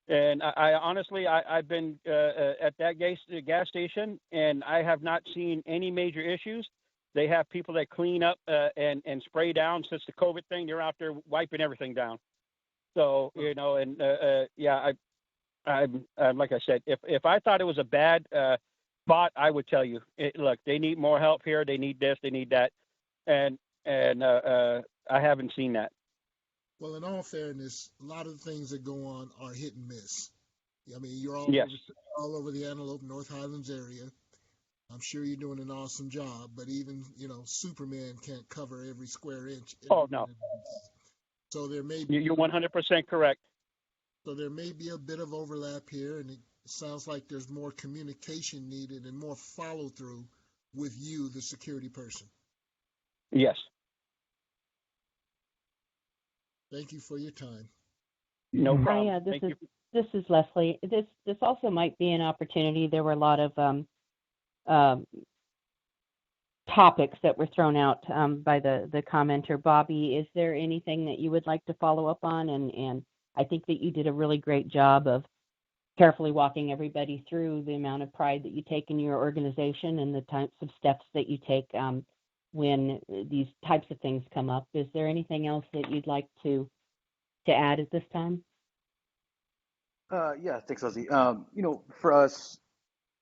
And I honestly, I've been at that gas station, and I have not seen any major issues. They have people that clean up and spray down. Since the COVID thing, they're out there wiping everything down. So, you know, and yeah, I'm like I said, if I thought it was a bad spot, I would tell you, look, they need more help here. They need this, they need that. And I haven't seen that. Well, in all fairness, a lot of the things that go on are hit and miss. I mean, you're Yes. all over the Antelope, North Highlands area. I'm sure you're doing an awesome job, but even, you know, Superman can't cover every square inch. Oh, no. So there may be, You're 100% correct. so there may be a bit of overlap here, and it sounds like there's more communication needed and more follow through with you, the security person. Yes. Thank you for your time. No problem. Hi, Thank you. this is Leslie. This also might be an opportunity. There were a lot of topics that were thrown out by the commenter. Bobby, is there anything that you would like to follow up on? And I think that you did a really great job of carefully walking everybody through the amount of pride that you take in your organization and the types of steps that you take when these types of things come up. Is there anything else that you'd like to add at this time? Yeah, thanks, Leslie. You know, for us,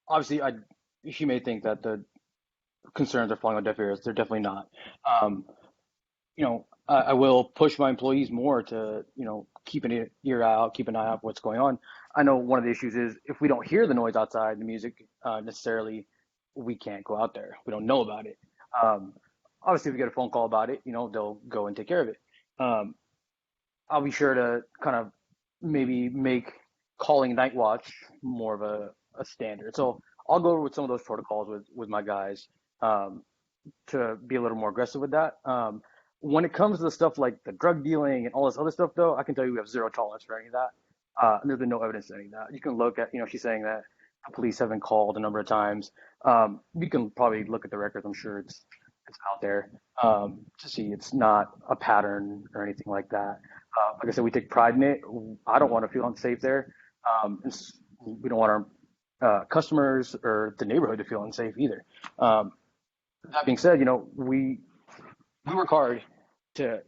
obviously, she may think that the concerns are falling on deaf ears. They're definitely not. You know, I will push my employees more to, you know, keep an ear out, keep an eye out for what's going on. I know one of the issues is if we don't hear the noise outside, the music necessarily, we can't go out there. We don't know about it. Obviously, if we get a phone call about it, you know, they'll go and take care of it. I'll be sure to kind of maybe make calling night watch more of a standard. So I'll go over with some of those protocols with my guys to be a little more aggressive with that. When it comes to the stuff like the drug dealing and all this other stuff, though, I can tell you we have zero tolerance for any of that. And there's been no evidence of any of that. You can look at, you know, she's saying that the police have been called a number of times. We can probably look at the records. I'm sure it's out there to see it's not a pattern or anything like that. Like I said, we take pride in it. I don't want to feel unsafe there. We don't want our customers or the neighborhood to feel unsafe either. That being said, you know, we work hard to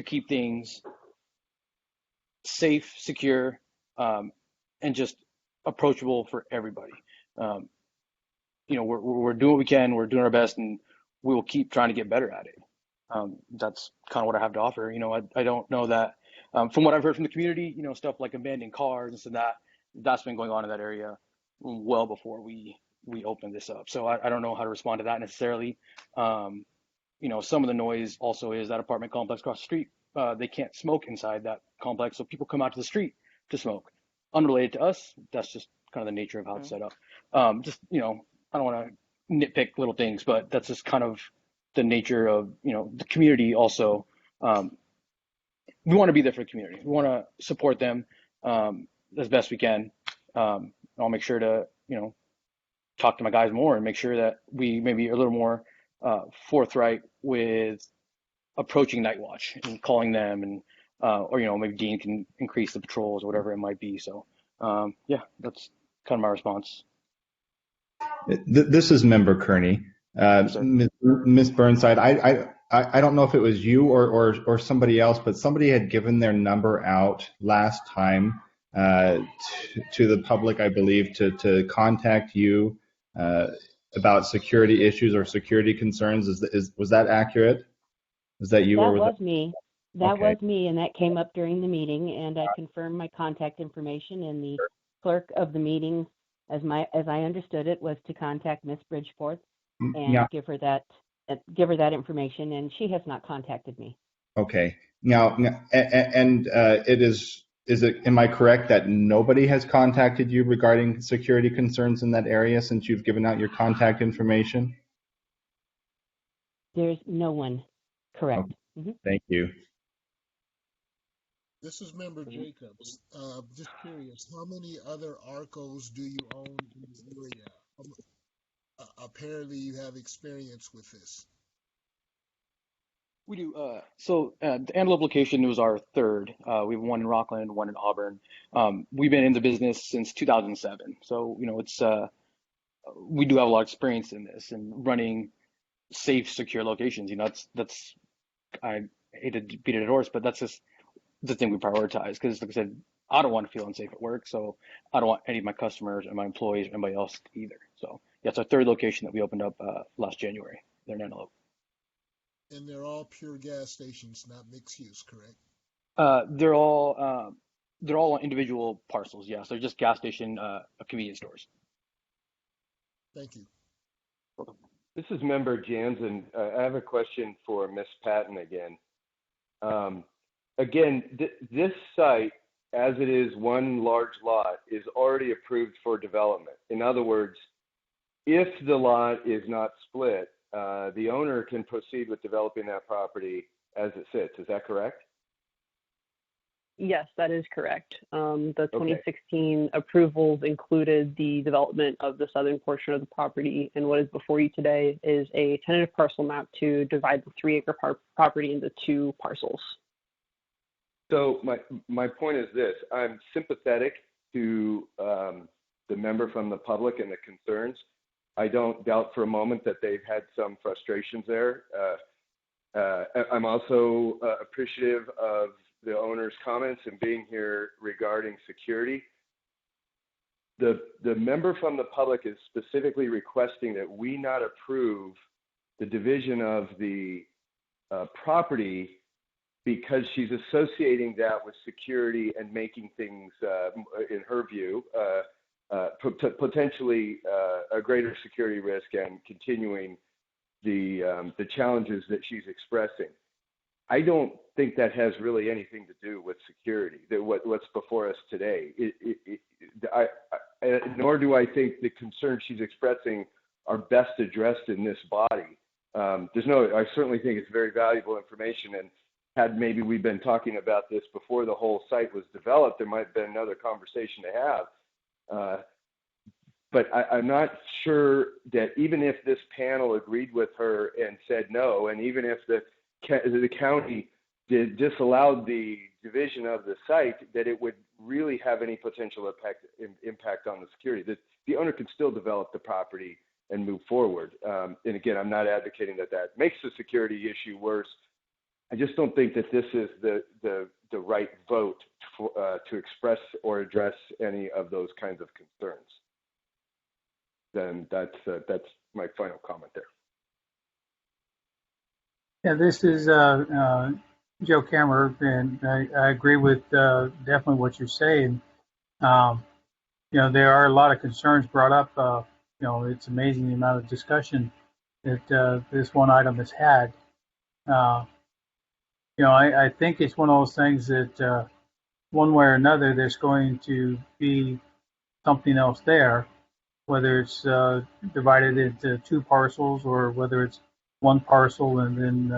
keep things safe, secure, and just approachable for everybody. You know, we're doing what we can. We're doing our best, and we will keep trying to get better at it. That's kind of what I have to offer. You know, I don't know that from what I've heard from the community, you know, stuff like abandoned cars and this and that's been going on in that area well before we opened this up. So I don't know how to respond to that necessarily. You know, some of the noise also is that apartment complex across the street. They can't smoke inside that complex, so people come out to the street to smoke. Unrelated to us, that's just kind of the nature of how it's set up. Just, you know, I don't want to nitpick little things, but that's just kind of the nature of, you know, the community also. We want to be there for the community. We want to support them as best we can. I'll make sure to, you know, talk to my guys more and make sure that we maybe are a little more forthright with approaching night watch and calling them, and or, you know, maybe Dean can increase the patrols or whatever it might be. So yeah, that's kind of my response. This is Member Kearney. Ms. Burnside, I don't know if it was you or somebody else, but somebody had given their number out last time to the public, I believe, to contact you about security issues or security concerns. Was that accurate? Is that you? That or was me. That Okay. was me, and that came up during the meeting, and I confirmed my contact information, and the clerk of the meeting, as I understood it, was to contact Miss Bridgeforth and Yeah. give her that information, and she has not contacted me. Okay. Now, am I correct that nobody has contacted you regarding security concerns in that area since you've given out your contact information? There's no one. Correct. Okay. Thank you. This is Member Jacobs. Just curious, how many other ARCOs do you own in the area? Apparently, you have experience with this. We do. The Antelope location was our third. We have one in Rockland, one in Auburn. We've been in the business since 2007. So, it's we do have a lot of experience in this and running safe, secure locations. That's I hate to beat it a horse, but that's just the thing we prioritize. Because, like I said, I don't want to feel unsafe at work. So I don't want any of my customers and my employees or anybody else either. So, yeah, it's our third location that we opened up last January there in Antelope. And they're all pure gas stations, not mixed use, correct? They're all on individual parcels. Yeah, so they're just gas station, convenience stores. Thank you. Welcome. This is Member Jansen. I have a question for Ms. Patton again. This site, as it is one large lot, is already approved for development. In other words, if the lot is not split, the owner can proceed with developing that property as it sits. Is that correct? Yes, that is correct. The 2016 approvals included the development of the southern portion of the property, and what is before you today is a tentative parcel map to divide the 3-acre property into 2 parcels. So my point is this: I'm sympathetic to the member from the public and the concerns. I don't doubt for a moment that they've had some frustrations there. I'm also appreciative of the owner's comments and being here regarding security. The member from the public is specifically requesting that we not approve the division of the property because she's associating that with security and making things, in her view, potentially a greater security risk and continuing the challenges that she's expressing. I don't think that has really anything to do with security, what's before us today. Nor do I think the concerns she's expressing are best addressed in this body. I certainly think it's very valuable information, and had maybe we been talking about this before the whole site was developed, there might have been another conversation to have. But I'm not sure that even if this panel agreed with her and said no, and even if the county disallowed the division of the site, that it would really have any potential impact on the security. That the owner could still develop the property and move forward. And again, I'm not advocating that makes the security issue worse. I just don't think that this is the right vote to express or address any of those kinds of concerns. Then that's my final comment there. Yeah, this is Joe Kammerer, and I agree with definitely what you're saying. There are a lot of concerns brought up. It's amazing the amount of discussion that this one item has had. I think it's one of those things that one way or another, there's going to be something else there, whether it's divided into 2 parcels or whether it's 1 parcel and then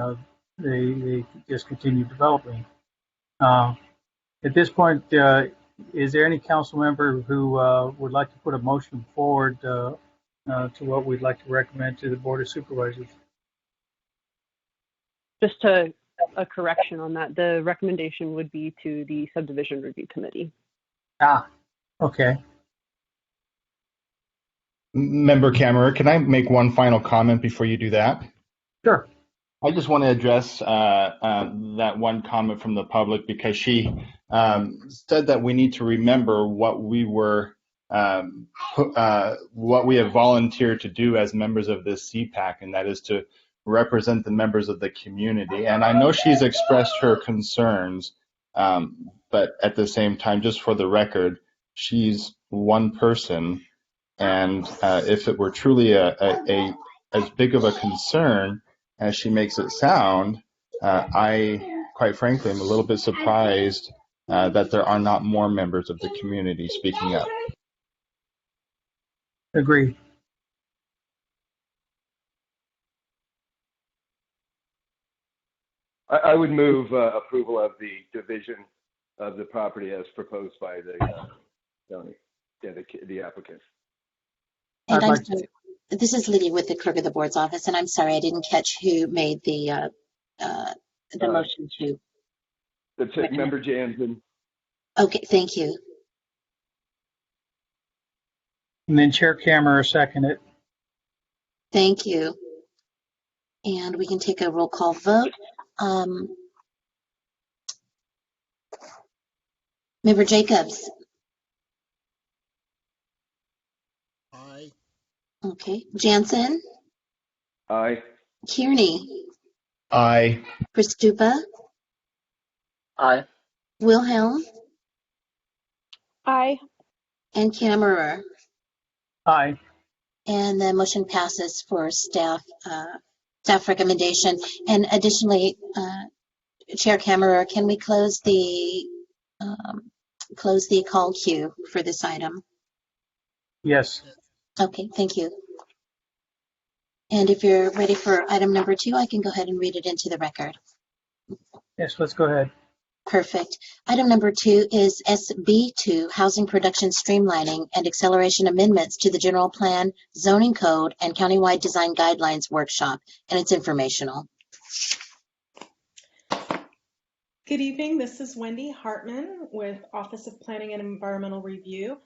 they just continue developing. At this point, is there any council member who would like to put a motion forward to what we'd like to recommend to the Board of Supervisors? Just a correction on that. The recommendation would be to the Subdivision Review Committee. Okay. Member Kammerer, can I make one final comment before you do that? Sure. I just want to address that one comment from the public because she said that we need to remember what we have volunteered to do as members of this CPAC, and that is to represent the members of the community. And I know she's expressed her concerns, but at the same time, just for the record, she's one person. And if it were truly as big of a concern as she makes it sound, I quite frankly, I'm a little bit surprised that there are not more members of the community speaking up. Agreed. I would move approval of the division of the property as proposed by the zoning, the applicant. And I'm sorry, this is Lydia with the clerk of the board's office, and I'm sorry I didn't catch who made the motion to. That's it, Member Jansen. Okay, thank you. And then Chair Kammerer seconded. Thank you. And we can take a roll call vote. Member Jacobs. Aye. Okay. Jansen. Aye. Kearney. Aye. Pristupa. Aye. Wilhelm. Aye. And Kammerer. Aye. And the motion passes for staff recommendation. And additionally, Chair Kammerer, can we close the call queue for this item? Yes. Okay, thank you. And if you're ready for item number 2, I can go ahead and read it into the record. Yes, let's go ahead. Perfect. Item number 2 is SB2, Housing Production Streamlining and Acceleration Amendments to the General Plan, Zoning Code, and Countywide Design Guidelines Workshop, and it's informational. Good evening. This is Wendy Hartman with Office of Planning and Environmental Review.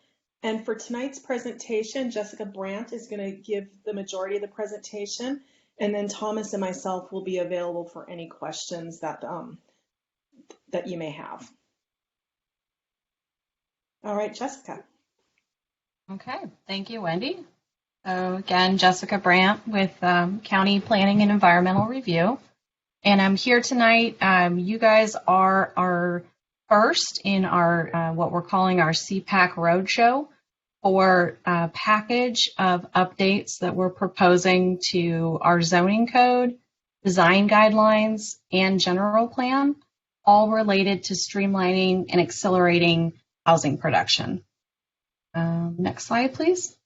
And for tonight's presentation, Jessica Brandt is going to give the majority of the presentation, and then Thomas and myself will be available for any questions that you may have. All right, Jessica. Okay, thank you, Wendy. So again, Jessica Brandt with County Planning and Environmental Review. And I'm here tonight. You guys are our first in our what we're calling our CPAC Roadshow for a package of updates that we're proposing to our zoning code, design guidelines, and general plan, all related to streamlining and accelerating housing production. Next slide, please.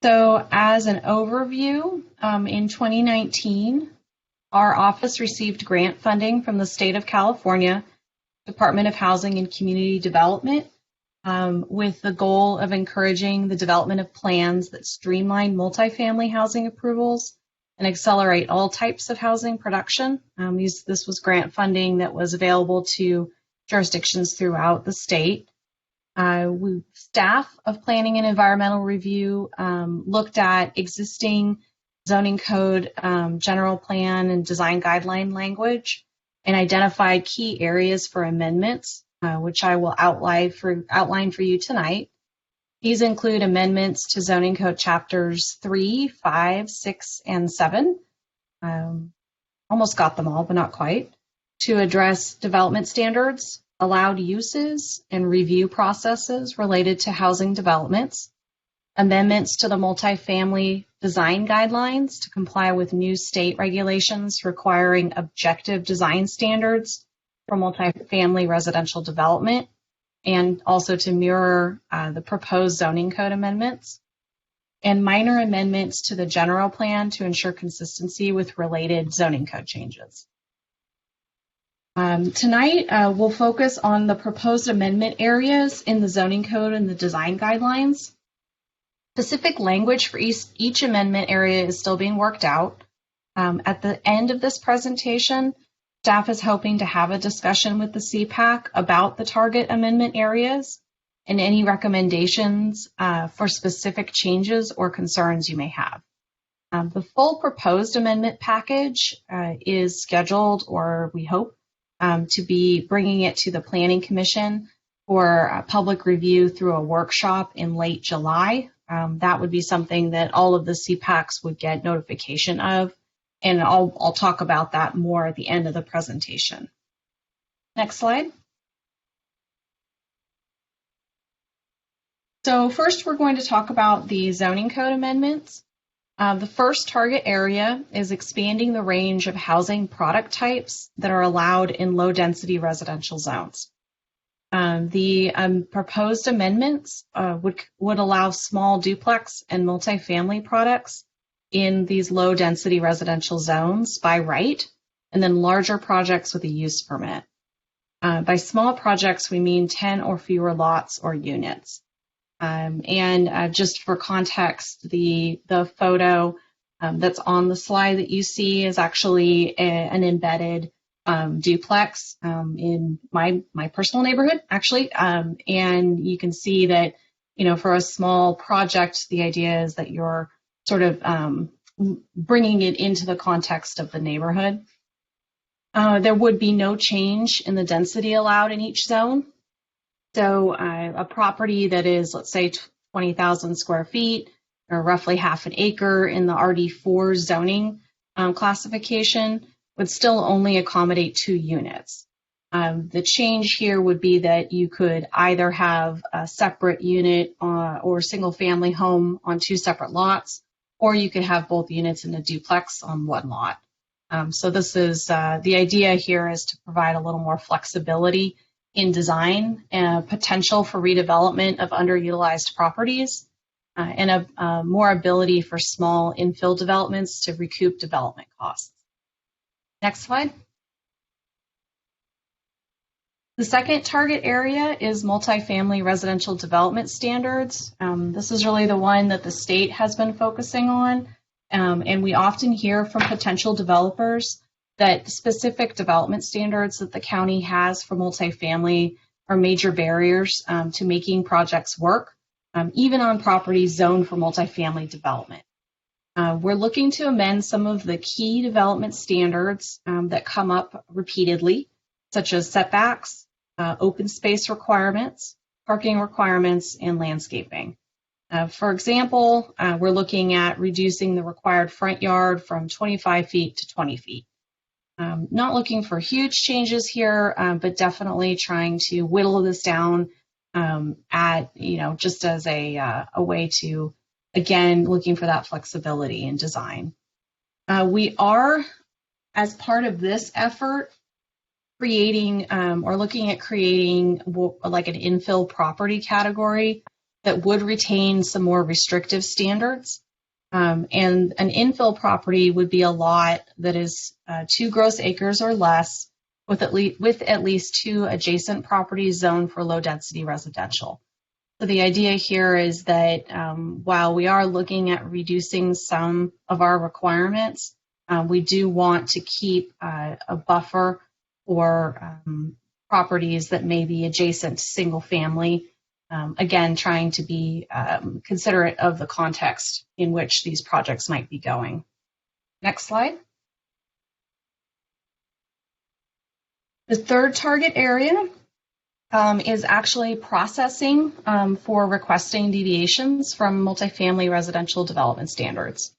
So as an overview, in 2019, our office received grant funding from the state of California, Department of Housing and Community Development, with the goal of encouraging the development of plans that streamline multifamily housing approvals and accelerate all types of housing production. This was grant funding that was available to jurisdictions throughout the state. Staff of Planning and Environmental Review looked at existing zoning code, general plan, and design guideline language and identified key areas for amendments, which I will outline for you tonight. These include amendments to zoning code chapters 3, 5, 6, and 7. Almost got them all, but not quite. To address development standards, allowed uses, and review processes related to housing developments. Amendments to the multifamily design guidelines to comply with new state regulations requiring objective design standards for multifamily residential development, and also to mirror the proposed zoning code amendments, and minor amendments to the general plan to ensure consistency with related zoning code changes. Tonight, we'll focus on the proposed amendment areas in the zoning code and the design guidelines. Specific language for each amendment area is still being worked out. At the end of this presentation, staff is hoping to have a discussion with the CPAC about the target amendment areas and any recommendations for specific changes or concerns you may have. The full proposed amendment package is scheduled, or we hope, to be bringing it to the Planning Commission for a public review through a workshop in late July. That would be something that all of the CPACs would get notification of, and I'll talk about that more at the end of the presentation. Next slide. So first, we're going to talk about the zoning code amendments. The first target area is expanding the range of housing product types that are allowed in low-density residential zones. The proposed amendments would allow small duplex and multifamily products in these low-density residential zones by right, and then larger projects with a use permit. By small projects, we mean 10 or fewer lots or units. Just for context, the photo that's on the slide that you see is actually an embedded duplex in my personal neighborhood, actually. And you can see that, for a small project, the idea is that you're sort of bringing it into the context of the neighborhood. There would be no change in the density allowed in each zone. So a property that is, let's say, 20,000 square feet, or roughly half an acre in the RD4 zoning classification, would still only accommodate 2 units. The change here would be that you could either have a separate unit or single family home on 2 separate lots, or you could have both units in a duplex on 1 lot. So this is, the idea here is to provide a little more flexibility in design and potential for redevelopment of underutilized properties, and a more ability for small infill developments to recoup development costs. Next slide. The second target area is multifamily residential development standards. This is really the one that the state has been focusing on, and we often hear from potential developers that specific development standards that the county has for multifamily are major barriers to making projects work, even on properties zoned for multifamily development. We're looking to amend some of the key development standards that come up repeatedly, such as setbacks, open space requirements, parking requirements, and landscaping. For example, we're looking at reducing the required front yard from 25 feet to 20 feet. Not looking for huge changes here, but definitely trying to whittle this down just as a way to, again, looking for that flexibility in design. We are, as part of this effort, creating or looking at creating like an infill property category that would retain some more restrictive standards. And an infill property would be a lot that is 2 gross acres or less with at least 2 adjacent properties zoned for low density residential. So the idea here is that while we are looking at reducing some of our requirements, we do want to keep a buffer for properties that may be adjacent to single family. Again, trying to be considerate of the context in which these projects might be going. Next slide. The third target area is actually processing for requesting deviations from multifamily residential development standards.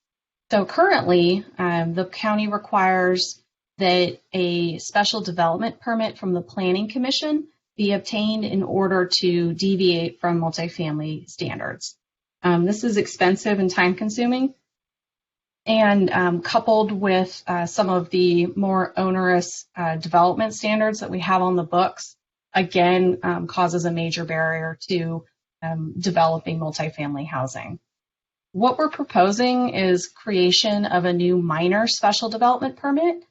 So currently, the county requires that a special development permit from the Planning Commission be obtained in order to deviate from multifamily standards. This is expensive and time-consuming, and coupled with some of the more onerous development standards that we have on the books, again, causes a major barrier to developing multifamily housing. What we're proposing is creation of a new minor special development permit,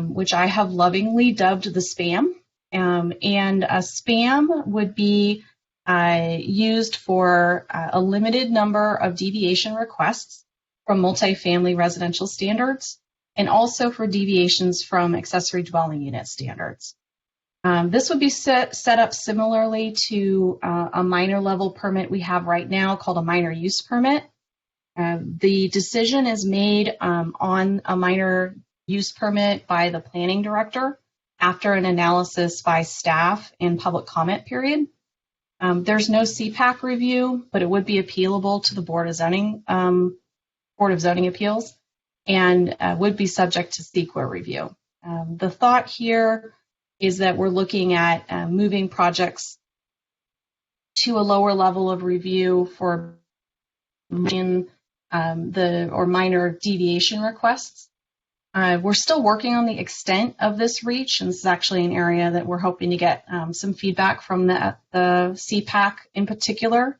which I have lovingly dubbed the SPAM. And a SPAM would be used for a limited number of deviation requests from multifamily residential standards, and also for deviations from accessory dwelling unit standards. This would be set up similarly to a minor level permit we have right now called a minor use permit. The decision is made on a minor use permit by the planning director after an analysis by staff and public comment period. There's no CPAC review, but it would be appealable to the Board of Zoning Appeals, and would be subject to CEQA review. The thought here is that we're looking at moving projects to a lower level of review for or minor deviation requests. We're still working on the extent of this reach, and this is actually an area that we're hoping to get some feedback from the CPAC in particular.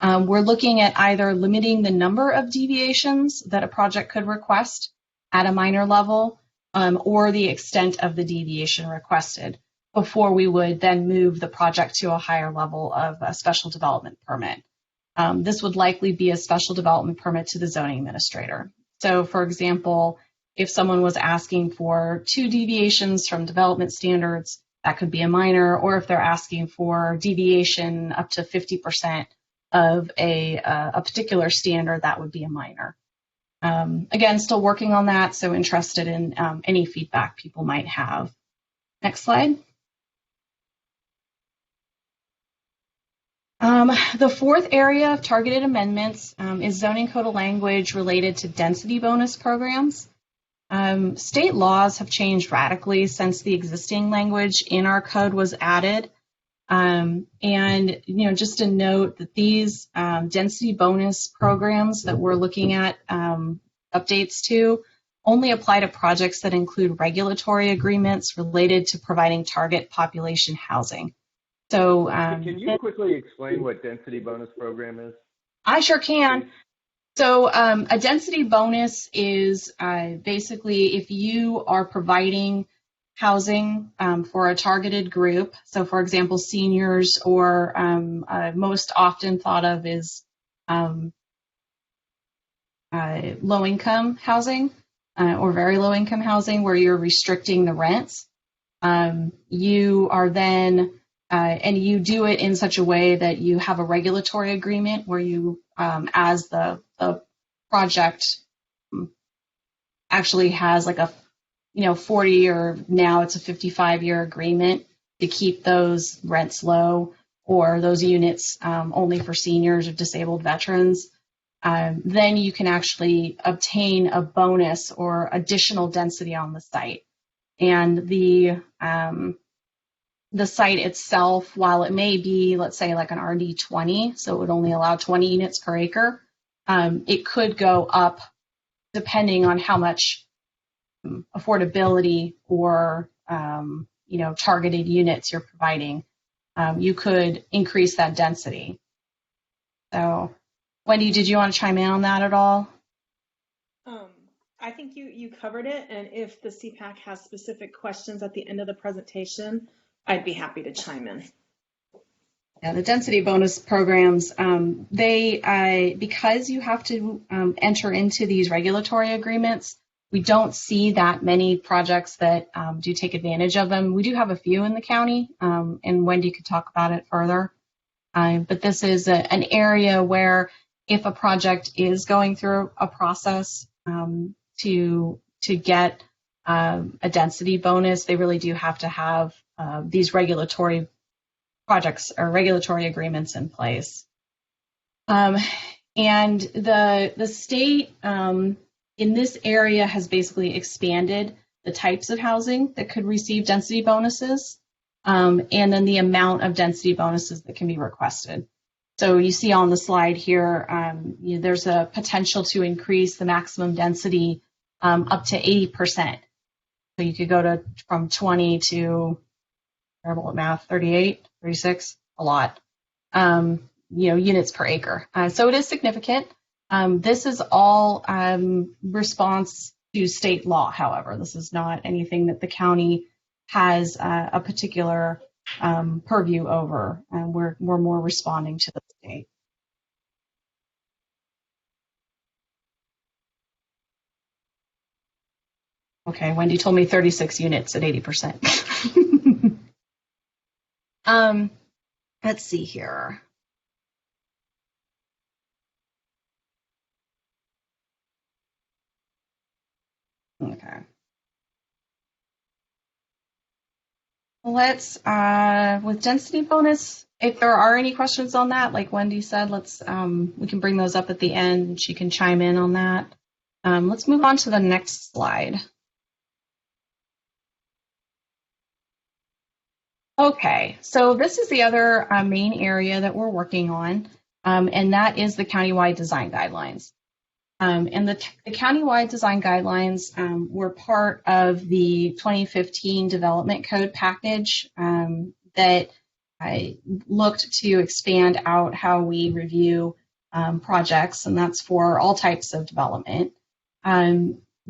We're looking at either limiting the number of deviations that a project could request at a minor level, or the extent of the deviation requested before we would then move the project to a higher level of a special development permit. This would likely be a special development permit to the zoning administrator. So, for example, if someone was asking for 2 deviations from development standards, that could be a minor, or if they're asking for deviation up to 50% of a particular standard, that would be a minor. Again, still working on that, so interested in any feedback people might have. Next slide. The fourth area of targeted amendments is zoning code of language related to density bonus programs. State laws have changed radically since the existing language in our code was added. And, just to note that these density bonus programs that we're looking at updates to only apply to projects that include regulatory agreements related to providing target population housing. So, can you quickly explain what density bonus program is? I sure can. So a density bonus is basically if you are providing housing for a targeted group. So, for example, seniors, or most often thought of is low-income housing or very low-income housing, where you're restricting the rents. You are then, and you do it in such a way that you have a regulatory agreement where you, as the project actually has like a 40, or now it's a 55-year agreement to keep those rents low, or those units only for seniors or disabled veterans, then you can actually obtain a bonus or additional density on the site. And the site itself, while it may be, let's say, like an RD 20, so it would only allow 20 units per acre, it could go up depending on how much affordability or targeted units you're providing. You could increase that density. So, Wendy, did you want to chime in on that at all? I think you covered it, and if the CPAC has specific questions at the end of the presentation, I'd be happy to chime in. Yeah, the density bonus programs, because you have to enter into these regulatory agreements, we don't see that many projects that do take advantage of them. We do have a few in the county, and Wendy could talk about it further. But this is an area where if a project is going through a process to get a density bonus, they really do have to have these regulatory projects or regulatory agreements in place. And the state in this area has basically expanded the types of housing that could receive density bonuses, and then the amount of density bonuses that can be requested. So you see on the slide here, there's a potential to increase the maximum density up to 80%. So you could go from 20 to, terrible at math, 38, 36, a lot, units per acre. So it is significant. This is all response to state law, however. This is not anything that the county has a particular purview over. We're more responding to the state. Okay, Wendy told me 36 units at 80%. Let's see here. Okay. Let's, with density bonus, if there are any questions on that, like Wendy said, let's, we can bring those up at the end and she can chime in on that. Let's move on to the next slide. Okay, so this is the other main area that we're working on, and that is the countywide design guidelines. And the countywide design guidelines were part of the 2015 development code package that I looked to expand out how we review projects, and that's for all types of development.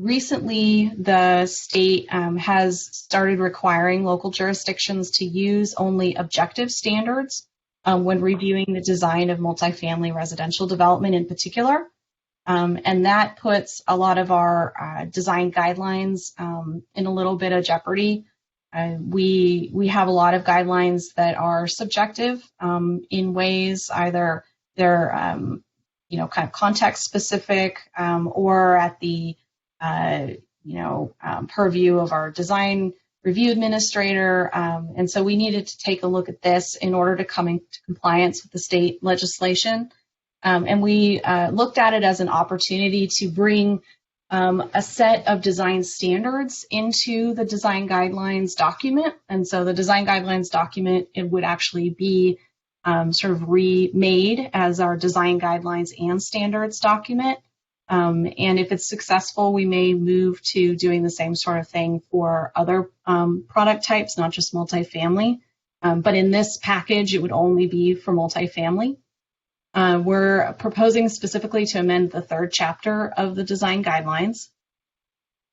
Recently, the state has started requiring local jurisdictions to use only objective standards when reviewing the design of multifamily residential development in particular. And that puts a lot of our design guidelines in a little bit of jeopardy. We have a lot of guidelines that are subjective in ways either they're kind of context specific or at the purview of our design review administrator. And so we needed to take a look at this in order to come into compliance with the state legislation. And we looked at it as an opportunity to bring a set of design standards into the design guidelines document. And so the design guidelines document, it would actually be sort of remade as our design guidelines and standards document. And if it's successful, we may move to doing the same sort of thing for other product types, not just multifamily. But in this package, it would only be for multifamily. We're proposing specifically to amend the 3rd chapter of the design guidelines.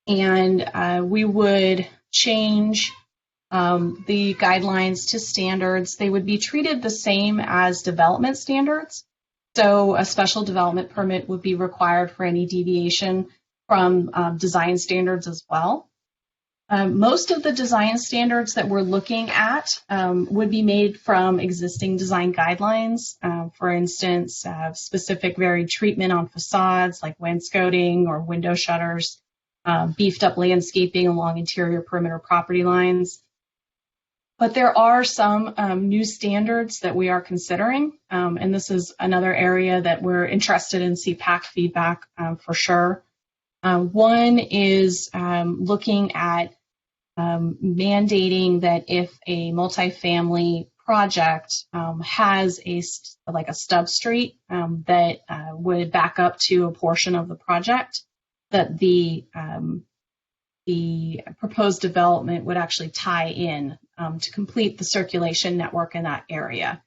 And we would change the guidelines to standards. They would be treated the same as development standards. So a special development permit would be required for any deviation from design standards as well. Most of the design standards that we're looking at would be made from existing design guidelines. For instance, specific varied treatment on facades like wainscoting or window shutters, beefed up landscaping along interior perimeter property lines. But there are some new standards that we are considering, and this is another area that we're interested in CPAC feedback for sure. One is looking at mandating that if a multifamily project has a stub street that would back up to a portion of the project, that the proposed development would actually tie in to complete the circulation network in that area.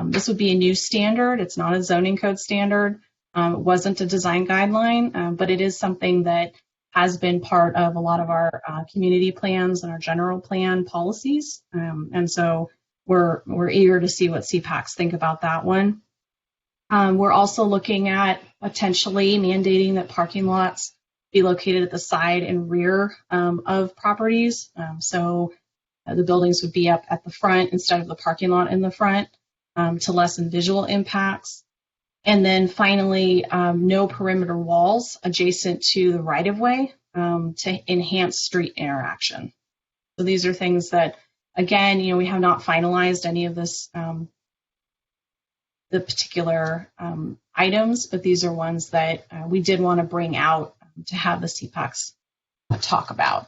This would be a new standard. It's not a zoning code standard. It wasn't a design guideline, but it is something that has been part of a lot of our community plans and our general plan policies. And so we're eager to see what CPACs think about that one. We're also looking at potentially mandating that parking lots be located at the side and rear of properties. So the buildings would be up at the front instead of the parking lot in the front to lessen visual impacts. And then finally, no perimeter walls adjacent to the right-of-way to enhance street interaction. So these are things that, again, we have not finalized any of this, the particular items, but these are ones that we did want to bring out to have the CPACs talk about.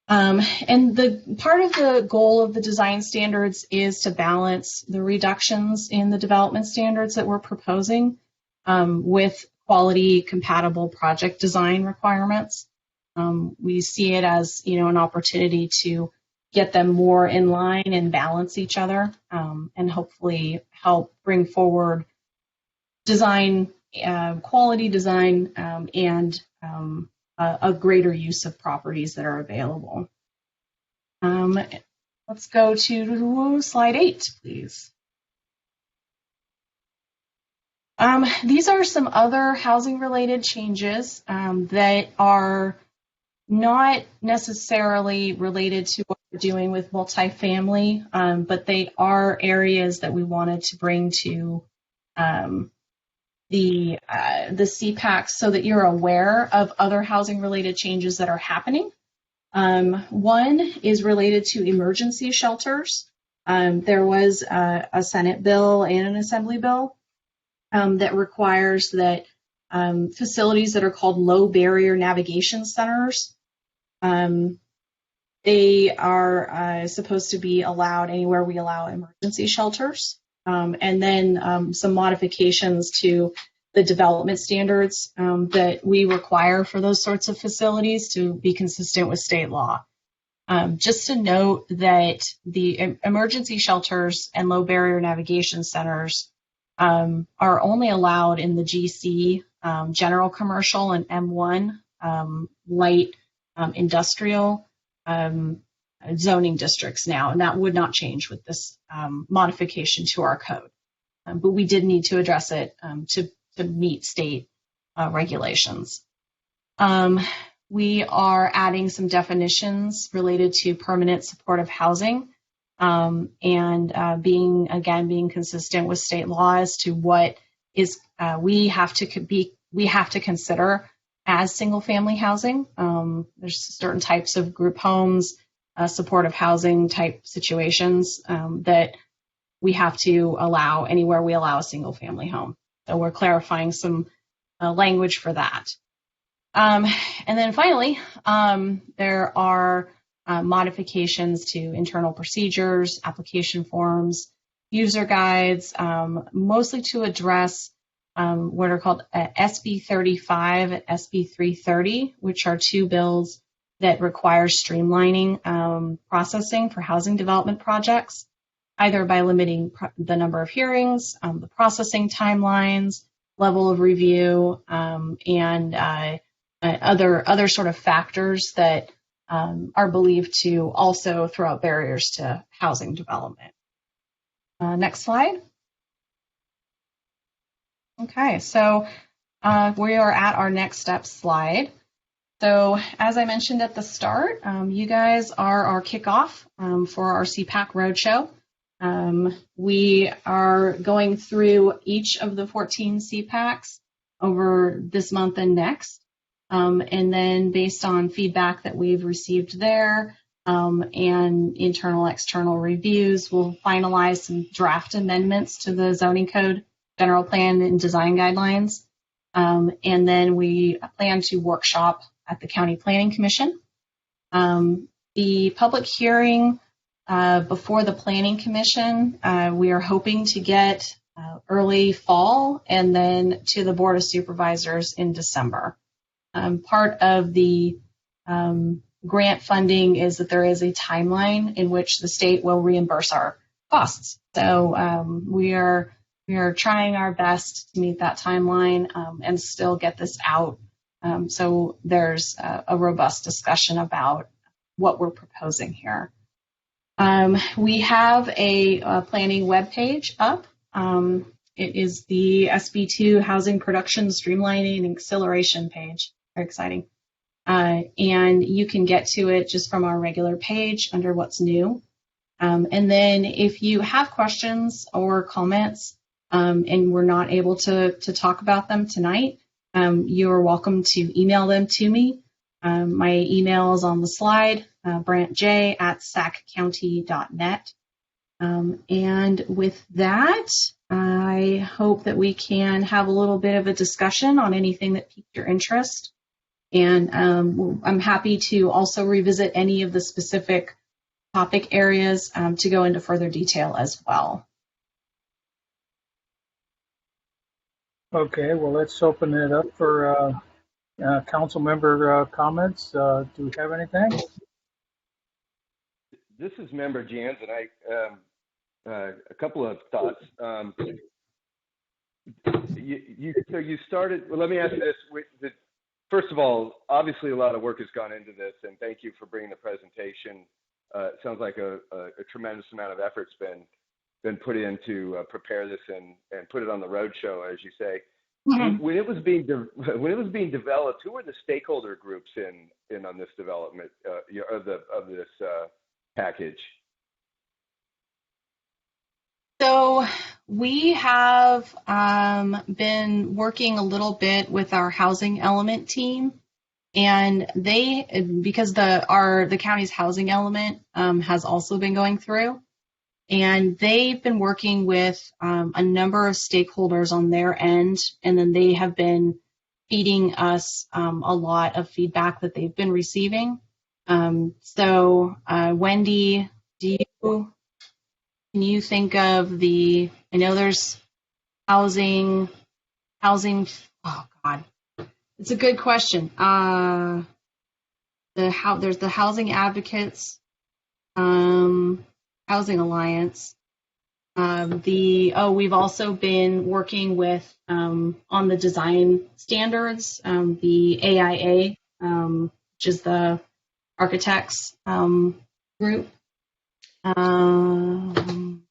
And the part of the goal of the design standards is to balance the reductions in the development standards that we're proposing with quality compatible project design requirements. We see it as, an opportunity to get them more in line and balance each other, and hopefully help bring forward design, quality design, and a greater use of properties that are available. Let's go to slide 8, please. These are some other housing-related changes that are not necessarily related to what we're doing with multifamily, but they are areas that we wanted to bring to the CPAC so that you're aware of other housing-related changes that are happening. One is related to emergency shelters. There was a Senate bill and an Assembly bill that requires that facilities that are called low barrier navigation centers, they are supposed to be allowed anywhere we allow emergency shelters. And then some modifications to the development standards that we require for those sorts of facilities to be consistent with state law. Just to note that the emergency shelters and low barrier navigation centers are only allowed in the GC general commercial and M1 light industrial zoning districts now, and that would not change with this modification to our code. But we did need to address it to meet state regulations. We are adding some definitions related to permanent supportive housing and being consistent with state law as to what is we have to consider as single family housing. There's certain types of group homes, supportive housing type situations that we have to allow anywhere we allow a single family home. So we're clarifying some language for that. And then finally, there are modifications to internal procedures, application forms, user guides, mostly to address what are called SB 35 and SB 330, which are two bills that require streamlining processing for housing development projects, either by limiting the number of hearings, the processing timelines, level of review, and other sort of factors that are believed to also throw out barriers to housing development. Next slide. Okay, so we are at our next step slide. So as I mentioned at the start, you guys are our kickoff for our CPAC Roadshow. We are going through each of the 14 CPACs over this month and next. And then based on feedback that we've received there and internal, external reviews, we'll finalize some draft amendments to the zoning code, general plan and design guidelines. And then we plan to workshop at the County Planning Commission. The public hearing before the Planning Commission, we are hoping to get early fall and then to the Board of Supervisors in December. Part of the grant funding is that there is a timeline in which the state will reimburse our costs. So we are trying our best to meet that timeline and still get this out. So there's a robust discussion about what we're proposing here. We have a planning webpage up. It is the SB2 Housing Production Streamlining and Acceleration page. Very exciting. And you can get to it just from our regular page under what's new. And then if you have questions or comments and we're not able to talk about them tonight, you're welcome to email them to me. My email is on the slide, brantj@saccounty.net. And with that, I hope that we can have a little bit of a discussion on anything that piqued your interest. And I'm happy to also revisit any of the specific topic areas to go into further detail as well. Okay, well, let's open it up for council member comments. Do we have anything? This is Member Jans, and a couple of thoughts. You started. Well, let me ask you this. First of all, obviously a lot of work has gone into this, and thank you for bringing the presentation. It sounds like a tremendous amount of effort's been put in to prepare this and put it on the road show, as you say. Mm-hmm. When it was being developed, who were the stakeholder groups in on this development of this package? So we have been working a little bit with our housing element team, and because the county's housing element has also been going through, and they've been working with a number of stakeholders on their end, and then they have been feeding us a lot of feedback that they've been receiving. So Wendy, can you think of I know there's housing housing. Oh God, it's a good question. There's the Housing Advocates, Housing Alliance. We've also been working with on the design standards, the AIA, which is the architects group. I'm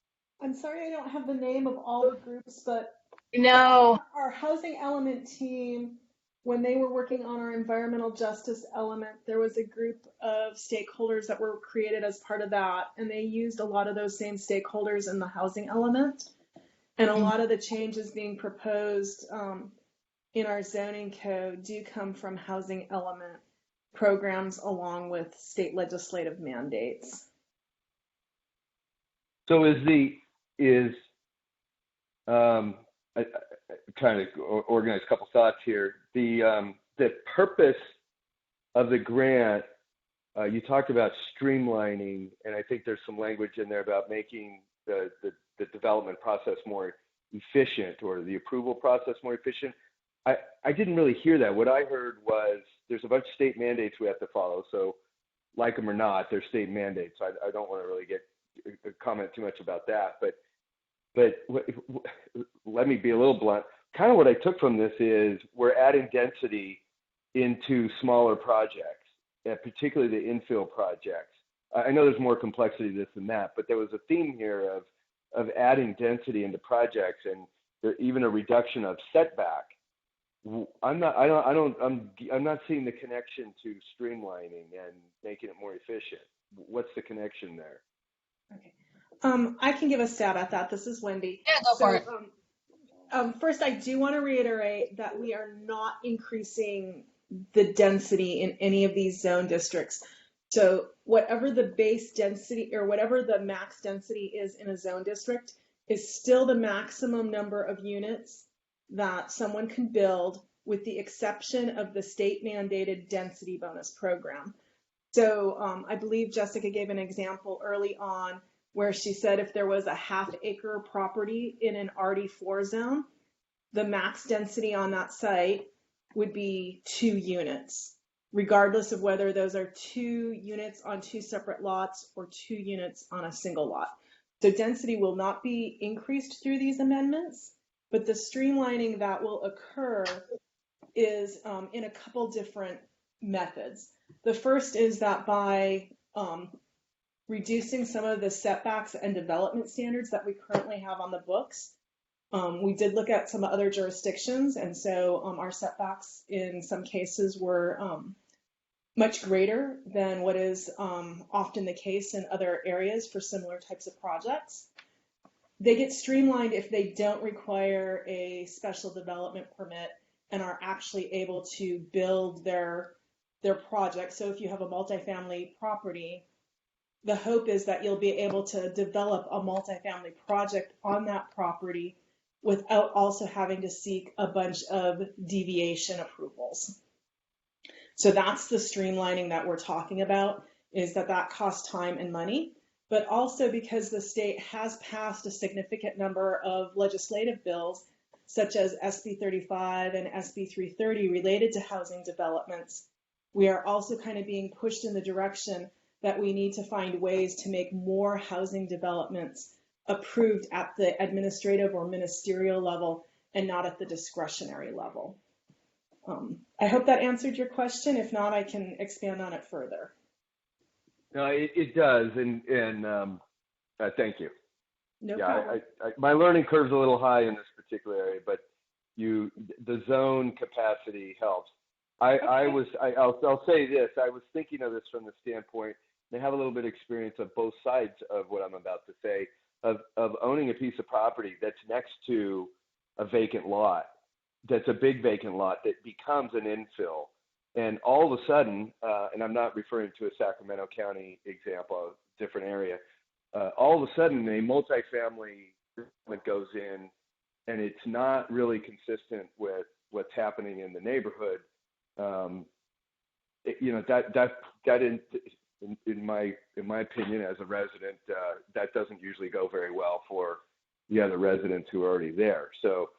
sorry I don't have the name of all the groups, but No. our housing element team, when they were working on our environmental justice element, there was a group of stakeholders that were created as part of that, and they used a lot of those same stakeholders in the housing element. And a lot of the changes being proposed in our zoning code do come from housing element programs along with state legislative mandates. So I'm trying to organize a couple thoughts here. The purpose of the grant, you talked about streamlining, and I think there's some language in there about making the development process more efficient, or the approval process more efficient. I didn't really hear that. What I heard was there's a bunch of state mandates we have to follow. So like them or not, they're state mandates. I don't want to really comment too much about that, but let me be a little blunt. Kind of what I took from this is we're adding density into smaller projects, particularly the infill projects. I know there's more complexity to this than that, but there was a theme here of adding density into projects, and even a reduction of setback. I'm not seeing the connection to streamlining and making it more efficient. What's the connection there? Okay. I can give a stab at that. This is Wendy. Yeah, go for it. First, I do want to reiterate that we are not increasing the density in any of these zone districts. So whatever the base density or whatever the max density is in a zone district is still the maximum number of units that someone can build, with the exception of the state mandated density bonus program. So I believe Jessica gave an example early on where she said if there was a half-acre property in an RD4 zone, the max density on that site would be 2 units, regardless of whether those are 2 units on 2 separate lots or 2 units on a single lot. So density will not be increased through these amendments, but the streamlining that will occur is in a couple different methods. The first is that by reducing some of the setbacks and development standards that we currently have on the books. We did look at some other jurisdictions, and so our setbacks in some cases were much greater than what is often the case in other areas for similar types of projects. They get streamlined if they don't require a special development permit and are actually able to build their project. So if you have a multifamily property, the hope is that you'll be able to develop a multifamily project on that property without also having to seek a bunch of deviation approvals. So that's the streamlining that we're talking about, is that costs time and money, but also because the state has passed a significant number of legislative bills, such as SB 35 and SB 330 related to housing developments. We are also kind of being pushed in the direction that we need to find ways to make more housing developments approved at the administrative or ministerial level and not at the discretionary level. I hope that answered your question. If not, I can expand on it further. No, it does, and thank you. No problem. My learning curve's a little high in this particular area, but the zone capacity helps. I'll say this. I was thinking of this from the standpoint, and I have a little bit of experience of both sides of what I'm about to say, of owning a piece of property that's next to a vacant lot, that's a big vacant lot that becomes an infill. And all of a sudden, and I'm not referring to a Sacramento County example, a different area, all of a sudden a multifamily development goes in, and it's not really consistent with what's happening in the neighborhood. In my opinion, as a resident, that doesn't usually go very well for the other residents who are already there. So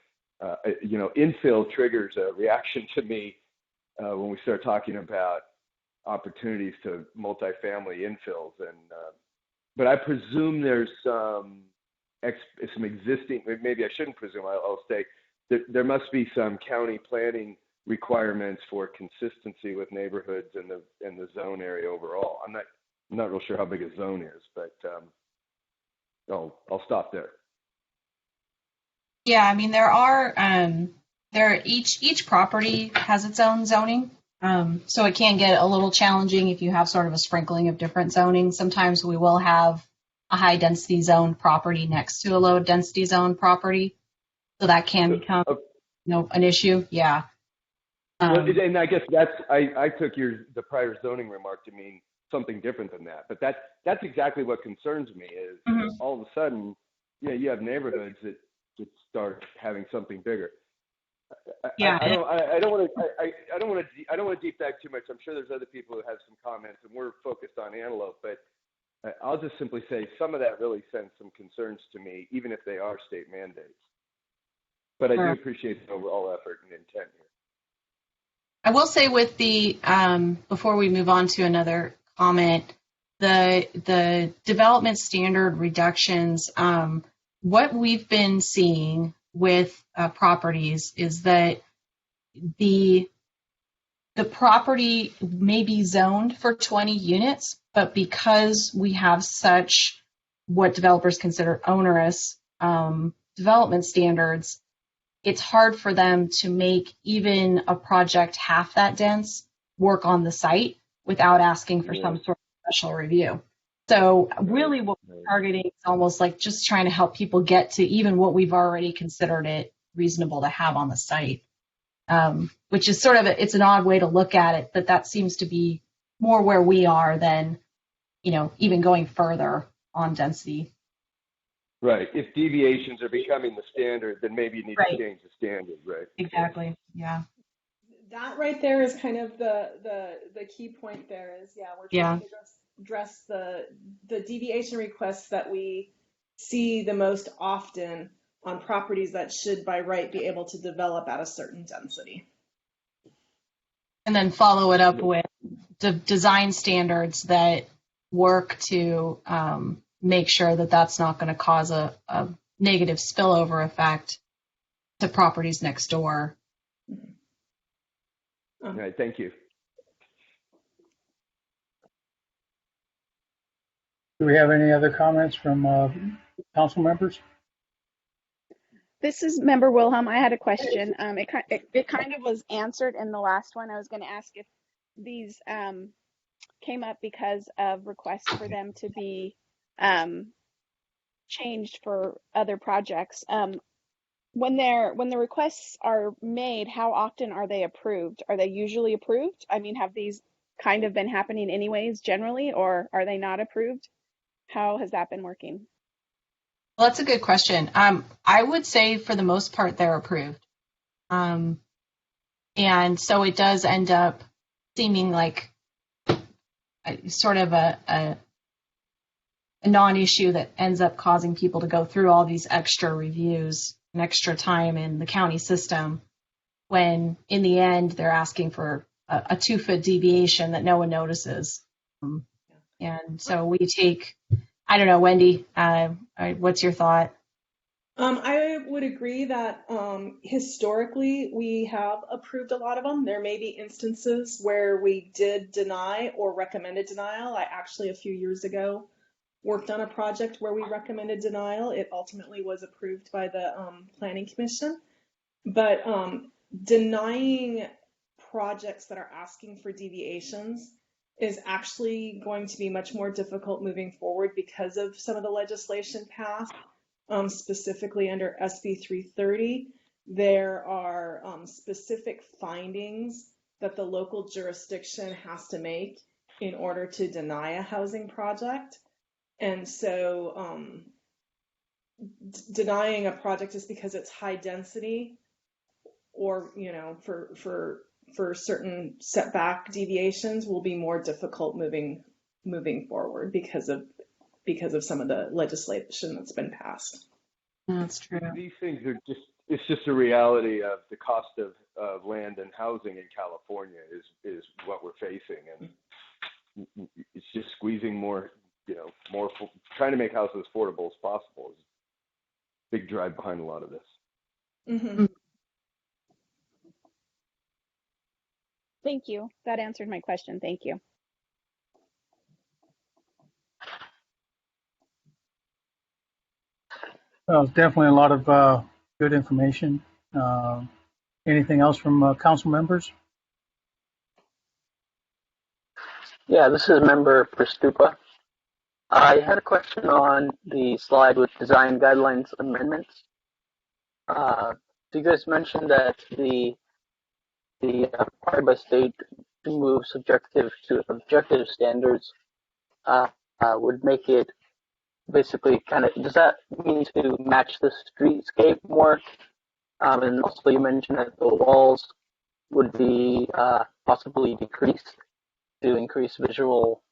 infill triggers a reaction to me when we start talking about opportunities to multifamily infills. But I presume there's some existing, maybe I shouldn't presume, I'll say that there must be some county planning requirements for consistency with neighborhoods and the zone area overall. I'm not real sure how big a zone is, but I'll stop there. Yeah, I mean each property has its own zoning. So it can get a little challenging if you have sort of a sprinkling of different zoning. Sometimes we will have a high density zone property next to a low density zone property. So that can become an issue. Yeah. And I guess I took the prior zoning remark to mean something different than that. But that's exactly what concerns me is all of a sudden, you have neighborhoods that start having something bigger. Yeah. I don't want to deep dive too much. I'm sure there's other people who have some comments, and we're focused on Antelope. But I'll just simply say some of that really sends some concerns to me, even if they are state mandates. But I do appreciate the overall effort and intent here. I will say with the before we move on to another comment, the development standard reductions. What we've been seeing with properties is that the property may be zoned for 20 units, but because we have such what developers consider onerous development standards, it's hard for them to make even a project half that dense work on the site without asking for some sort of special review. So really what we're targeting is almost like just trying to help people get to even what we've already considered it reasonable to have on the site, which is sort of, it's an odd way to look at it, but that seems to be more where we are than, even going further on density. Right. If deviations are becoming the standard, then maybe you need to change the standard, right? Exactly. Yeah. That right there is kind of the key point there is, we're trying to address the deviation requests that we see the most often on properties that should by right be able to develop at a certain density. And then follow it up with the design standards that work to make sure that that's not going to cause a negative spillover effect to properties next door. All right, thank you. Do we have any other comments from council members? This is Member Wilhelm. I had a question. It kind of was answered in the last one. I was going to ask if these came up because of requests for them to be changed for other projects. When the requests are made, how often are they approved? Are they usually approved? I mean, have these kind of been happening anyways generally, or are they not approved? How has that been working? Well, that's a good question. I would say for the most part, they're approved. And so it does end up seeming like sort of a non-issue that ends up causing people to go through all these extra reviews and extra time in the county system when in the end they're asking for a 2-foot deviation that no one notices. And so we take, I don't know, Wendy, what's your thought? I would agree that historically we have approved a lot of them. There may be instances where we did deny or recommended denial. I actually a few years ago worked on a project where we recommended denial. It ultimately was approved by the Planning Commission. But denying projects that are asking for deviations is actually going to be much more difficult moving forward because of some of the legislation passed. Specifically under SB 330, there are specific findings that the local jurisdiction has to make in order to deny a housing project. And so denying a project just because it's high density or, for certain setback deviations will be more difficult moving forward because of some of the legislation that's been passed. That's true. These things are just, it's just a reality of the cost of land and housing in California is what we're facing, and it's just squeezing more, trying to make houses as affordable as possible is a big drive behind a lot of this. Mm-hmm. Thank you. That answered my question. Thank you. Well, definitely a lot of good information. Anything else from council members? Yeah, this is member Prastupa. I had a question on the slide with design guidelines amendments. So you guys mentioned that the required by state to move subjective to objective standards would make it basically kind of, does that mean to match the streetscape more? And also you mentioned that the walls would be possibly decreased to increase visual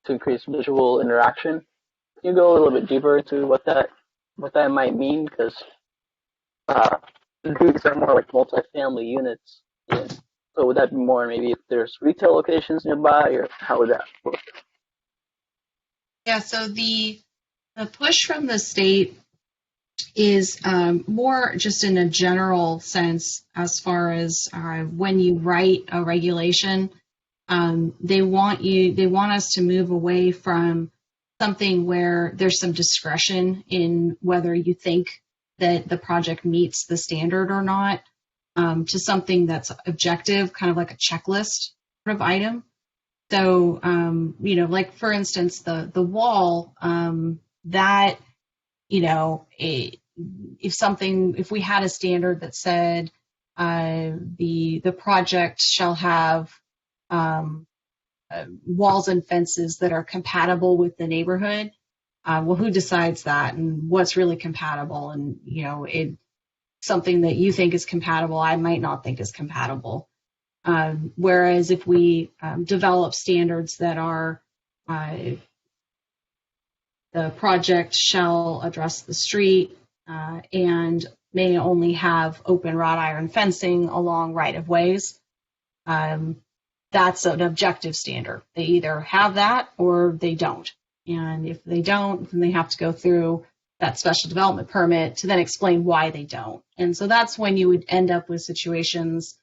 interaction. Can you go a little bit deeper into what that might mean? Because these are more like multifamily units. Yeah. So would that be more maybe if there's retail locations nearby, or how would that work? Yeah, so the push from the state is more just in a general sense as far as when you write a regulation, they want us to move away from something where there's some discretion in whether you think that the project meets the standard or not, to something that's objective, kind of like a checklist sort of item. So, like for instance, the wall, that, if we had a standard that said the project shall have walls and fences that are compatible with the neighborhood, well, who decides that and what's really compatible? And, something that you think is compatible, I might not think is compatible. Whereas if we develop standards that are the project shall address the street and may only have open wrought iron fencing along right-of-ways, that's an objective standard. They either have that or they don't. And if they don't, then they have to go through that special development permit to then explain why they don't. And so that's when you would end up with situations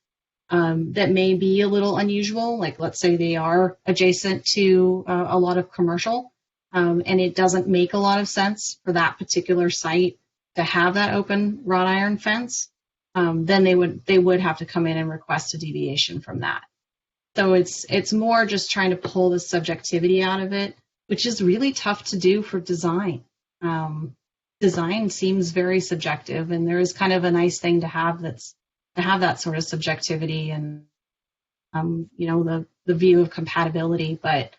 that may be a little unusual. Like, let's say they are adjacent to a lot of commercial, and it doesn't make a lot of sense for that particular site to have that open wrought iron fence. Then they would have to come in and request a deviation from that. So it's more just trying to pull the subjectivity out of it, which is really tough to do for design. Design seems very subjective, and there is kind of a nice thing to have that sort of subjectivity and the view of compatibility. But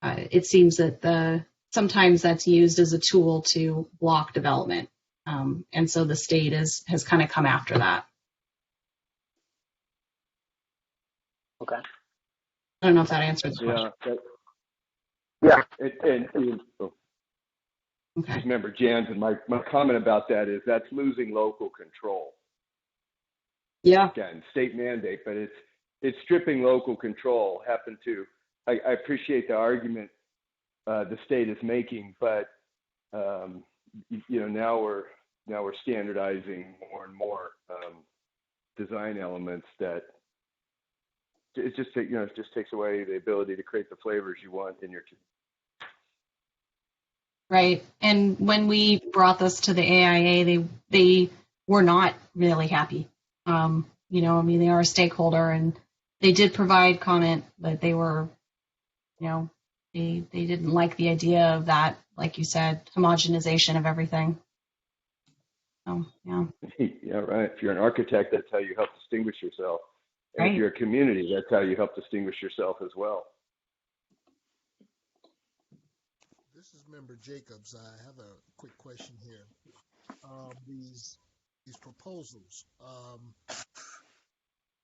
it seems that sometimes that's used as a tool to block development, and so the state has kind of come after that. Okay. I don't know if that answers the question. Yeah. Okay. Just remember, Jans, and my comment about that is that's losing local control. Yeah. Again, state mandate, but it's stripping local control. I appreciate the argument the state is making, but now we're standardizing more and more design elements that it just takes away the ability to create the flavors you want in your. Right. And when we brought this to the AIA, they were not really happy. They are a stakeholder, and they did provide comment, but they were, they didn't like the idea of that, like you said, homogenization of everything. So, yeah. Yeah, right. If you're an architect, that's how you help distinguish yourself. And Right. If you're a community, that's how you help distinguish yourself as well. This is Member Jacobs. I have a quick question here. These proposals,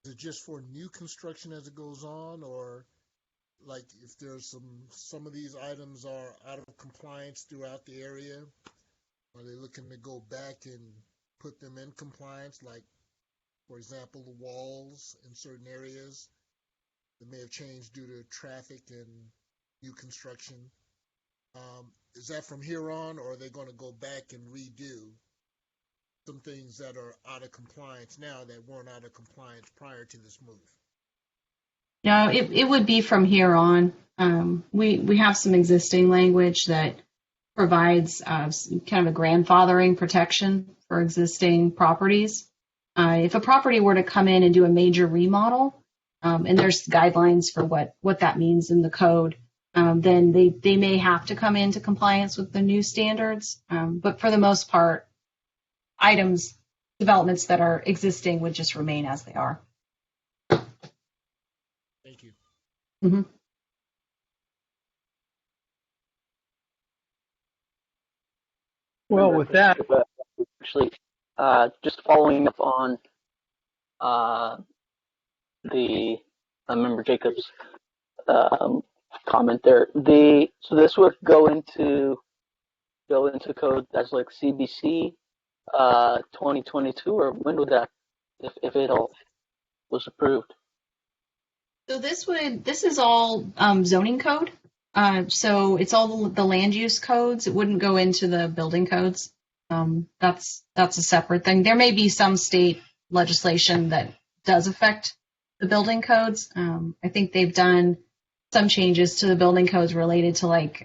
is it just for new construction as it goes on, or like if there's some of these items are out of compliance throughout the area, are they looking to go back and put them in compliance, like, for example, the walls in certain areas that may have changed due to traffic and new construction. Is that from here on, or are they going to go back and redo some things that are out of compliance now that weren't out of compliance prior to this move? No, it would be from here on. We have some existing language that provides kind of a grandfathering protection for existing properties. If a property were to come in and do a major remodel, and there's guidelines for what that means in the code, then they may have to come into compliance with the new standards. But for the most part, developments that are existing would just remain as they are. Thank you. Mm-hmm. Well, with that, actually, just following up on the member Jacobs' comment there. So this would go into code as like CBC 2022, or when would that, if it all was approved? So this is all zoning code. So it's all the land use codes. It wouldn't go into the building codes. That's a separate thing. There may be some state legislation that does affect the building codes. I think they've done some changes to the building codes related to like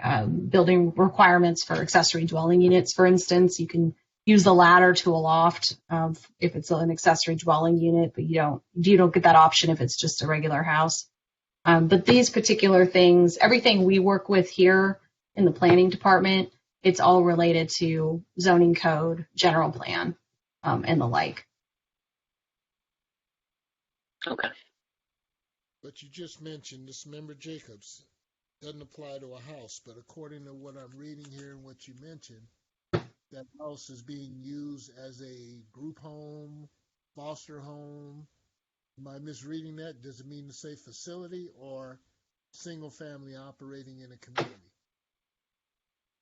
building requirements for accessory dwelling units. For instance, you can use the ladder to a loft if it's an accessory dwelling unit, but you don't get that option if it's just a regular house. But these particular things, everything we work with here in the planning department, it's all related to zoning code, general plan, and the like. Okay. But you just mentioned this member Jacobs doesn't apply to a house, but according to what I'm reading here and what you mentioned, that house is being used as a group home, foster home. Am I misreading that? Does it mean to say facility or single family operating in a community?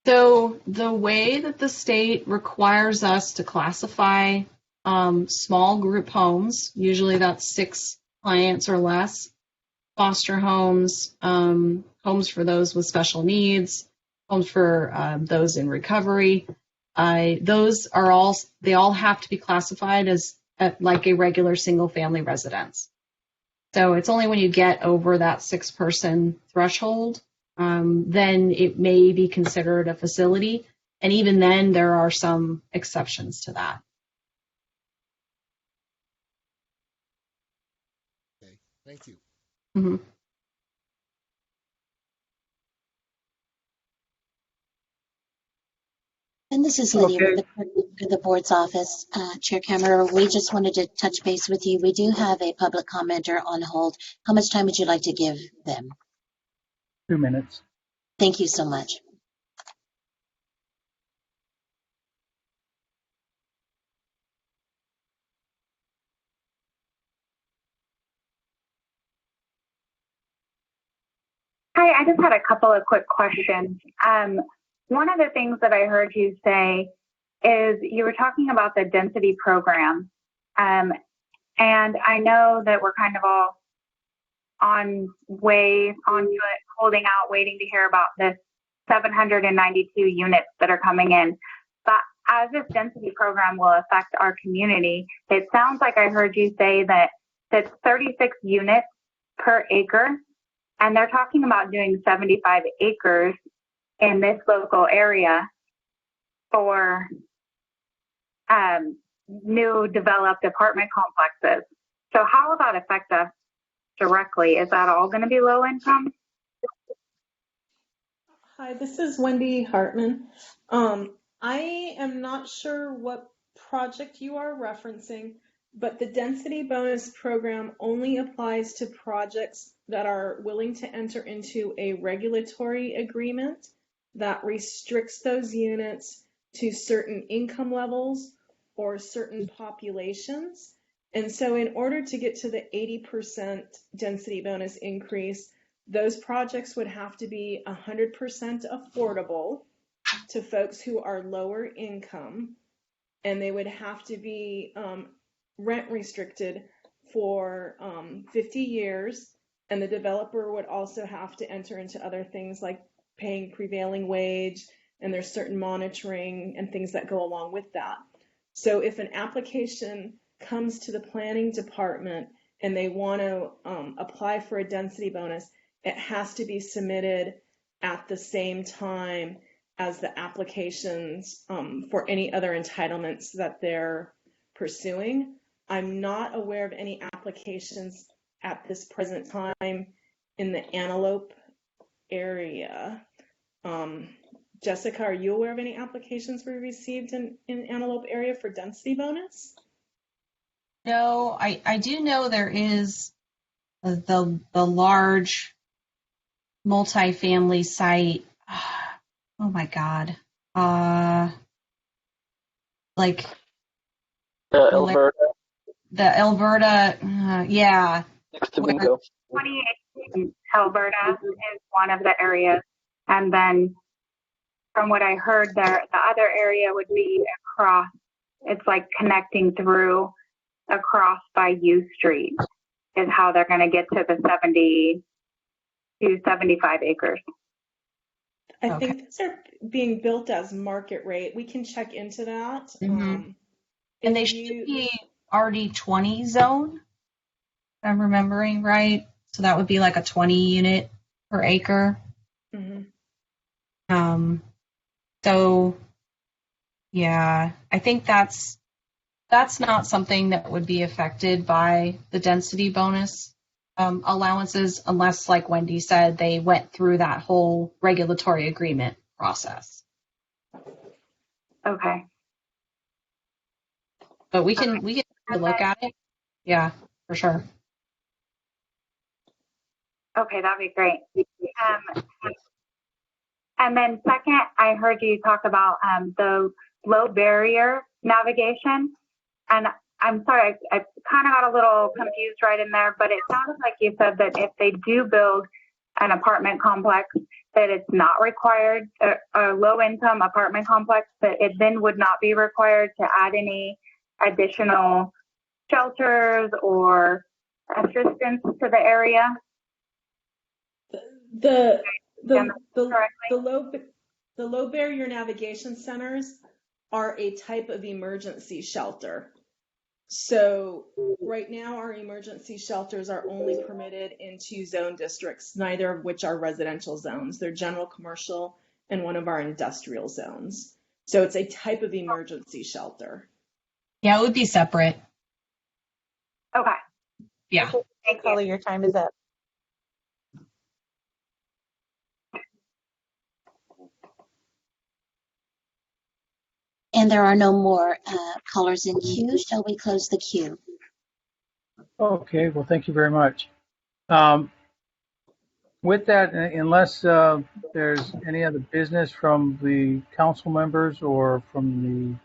So the way that the state requires us to classify small group homes, usually that's 6 clients or less, foster homes, homes for those with special needs, homes for those in recovery, those are all have to be classified as like a regular single family residence. So it's only when you get over that 6-person threshold, then it may be considered a facility. And even then, there are some exceptions to that. Okay, thank you. Mm-hmm. And this is Lydia with the board's office. Chair Kammerer, we just wanted to touch base with you. We do have a public commenter on hold. How much time would you like to give them? 2 minutes. Thank you so much. Hi, I just had a couple of quick questions. One of the things that I heard you say is you were talking about the density program. And I know that we're kind of all onto it, holding out, waiting to hear about this 792 units that are coming in. But as this density program will affect our community, it sounds like I heard you say that it's 36 units per acre. And they're talking about doing 75 acres in this local area for new developed apartment complexes. So how will that affect us directly? Is that all going to be low income? Hi, this is Wendy Hartman. I am not sure what project you are referencing, but the density bonus program only applies to projects that are willing to enter into a regulatory agreement that restricts those units to certain income levels or certain populations. And so in order to get to the 80% density bonus increase, those projects would have to be 100% affordable to folks who are lower income. and they would have to be rent restricted for 50 years. And the developer would also have to enter into other things like paying prevailing wage, and there's certain monitoring and things that go along with that. So if an application comes to the planning department and they want to apply for a density bonus, it has to be submitted at the same time as the applications for any other entitlements that they're pursuing. I'm not aware of any applications at this present time in the Antelope area. Jessica, are you aware of any applications we received in Antelope area for density bonus? No, I do know there is the large multifamily site. Oh my God. Like The Alberta. The Alberta, yeah. Next to Bingo. 2018 Alberta is one of the areas. And then from what I heard there, the other area would be across, it's like connecting through across by U Street is how they're going to get to the 70 to 75 acres. I think these are being built as market rate. We can check into that. Mm-hmm. And they should be RD20 zone, if I'm remembering right. So that would be like a 20 unit per acre. Mm-hmm. So yeah, I think that's not something that would be affected by the density bonus allowances, unless, like Wendy said, they went through that whole regulatory agreement process. Okay. But we can take a look at it. Yeah, for sure. Okay, that'd be great. And then second, I heard you talk about the low barrier navigation. And I'm sorry, I kind of got a little confused right in there, but it sounded like you said that if they do build an apartment complex, that it's not required, a low-income apartment complex, that it then would not be required to add any additional shelters or assistance to the area? The low barrier navigation centers are a type of emergency shelter. So right now our emergency shelters are only permitted in 2 zone districts, neither of which are residential zones. They're general commercial and one of our industrial zones. So it's a type of emergency shelter. Yeah, it would be separate. Okay. Yeah. Hey, Color, your time is up. And there are no more callers in queue. Shall we close the queue? Okay, well, thank you very much. With that, unless there's any other business from the council members or from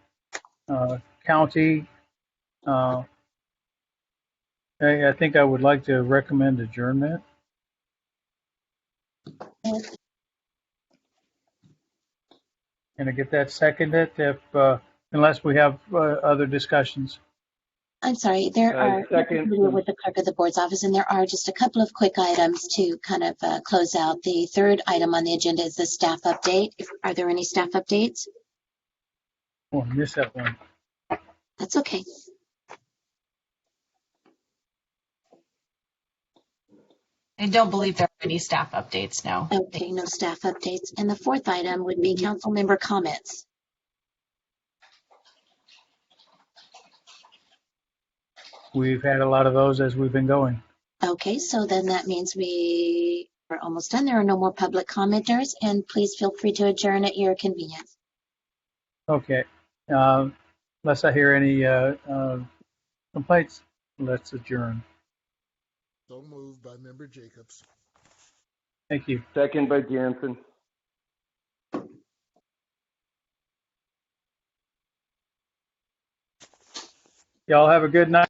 the county, I think I would like to recommend adjournment. Can I get that seconded unless we have other discussions? I'm sorry, there are, with the clerk of the board's office, and there are just a couple of quick items to kind of close out. The third item on the agenda is the staff update. Are there any staff updates? Oh, I missed that one. That's okay. I don't believe there are any staff updates now. Okay, no staff updates. And the fourth item would be council member comments. We've had a lot of those as we've been going. Okay, so then that means we are almost done. There are no more public commenters, and please feel free to adjourn at your convenience. Okay. Unless I hear any complaints, let's adjourn. So moved by Member Jacobs. Thank you. Second by Jansen. Y'all have a good night.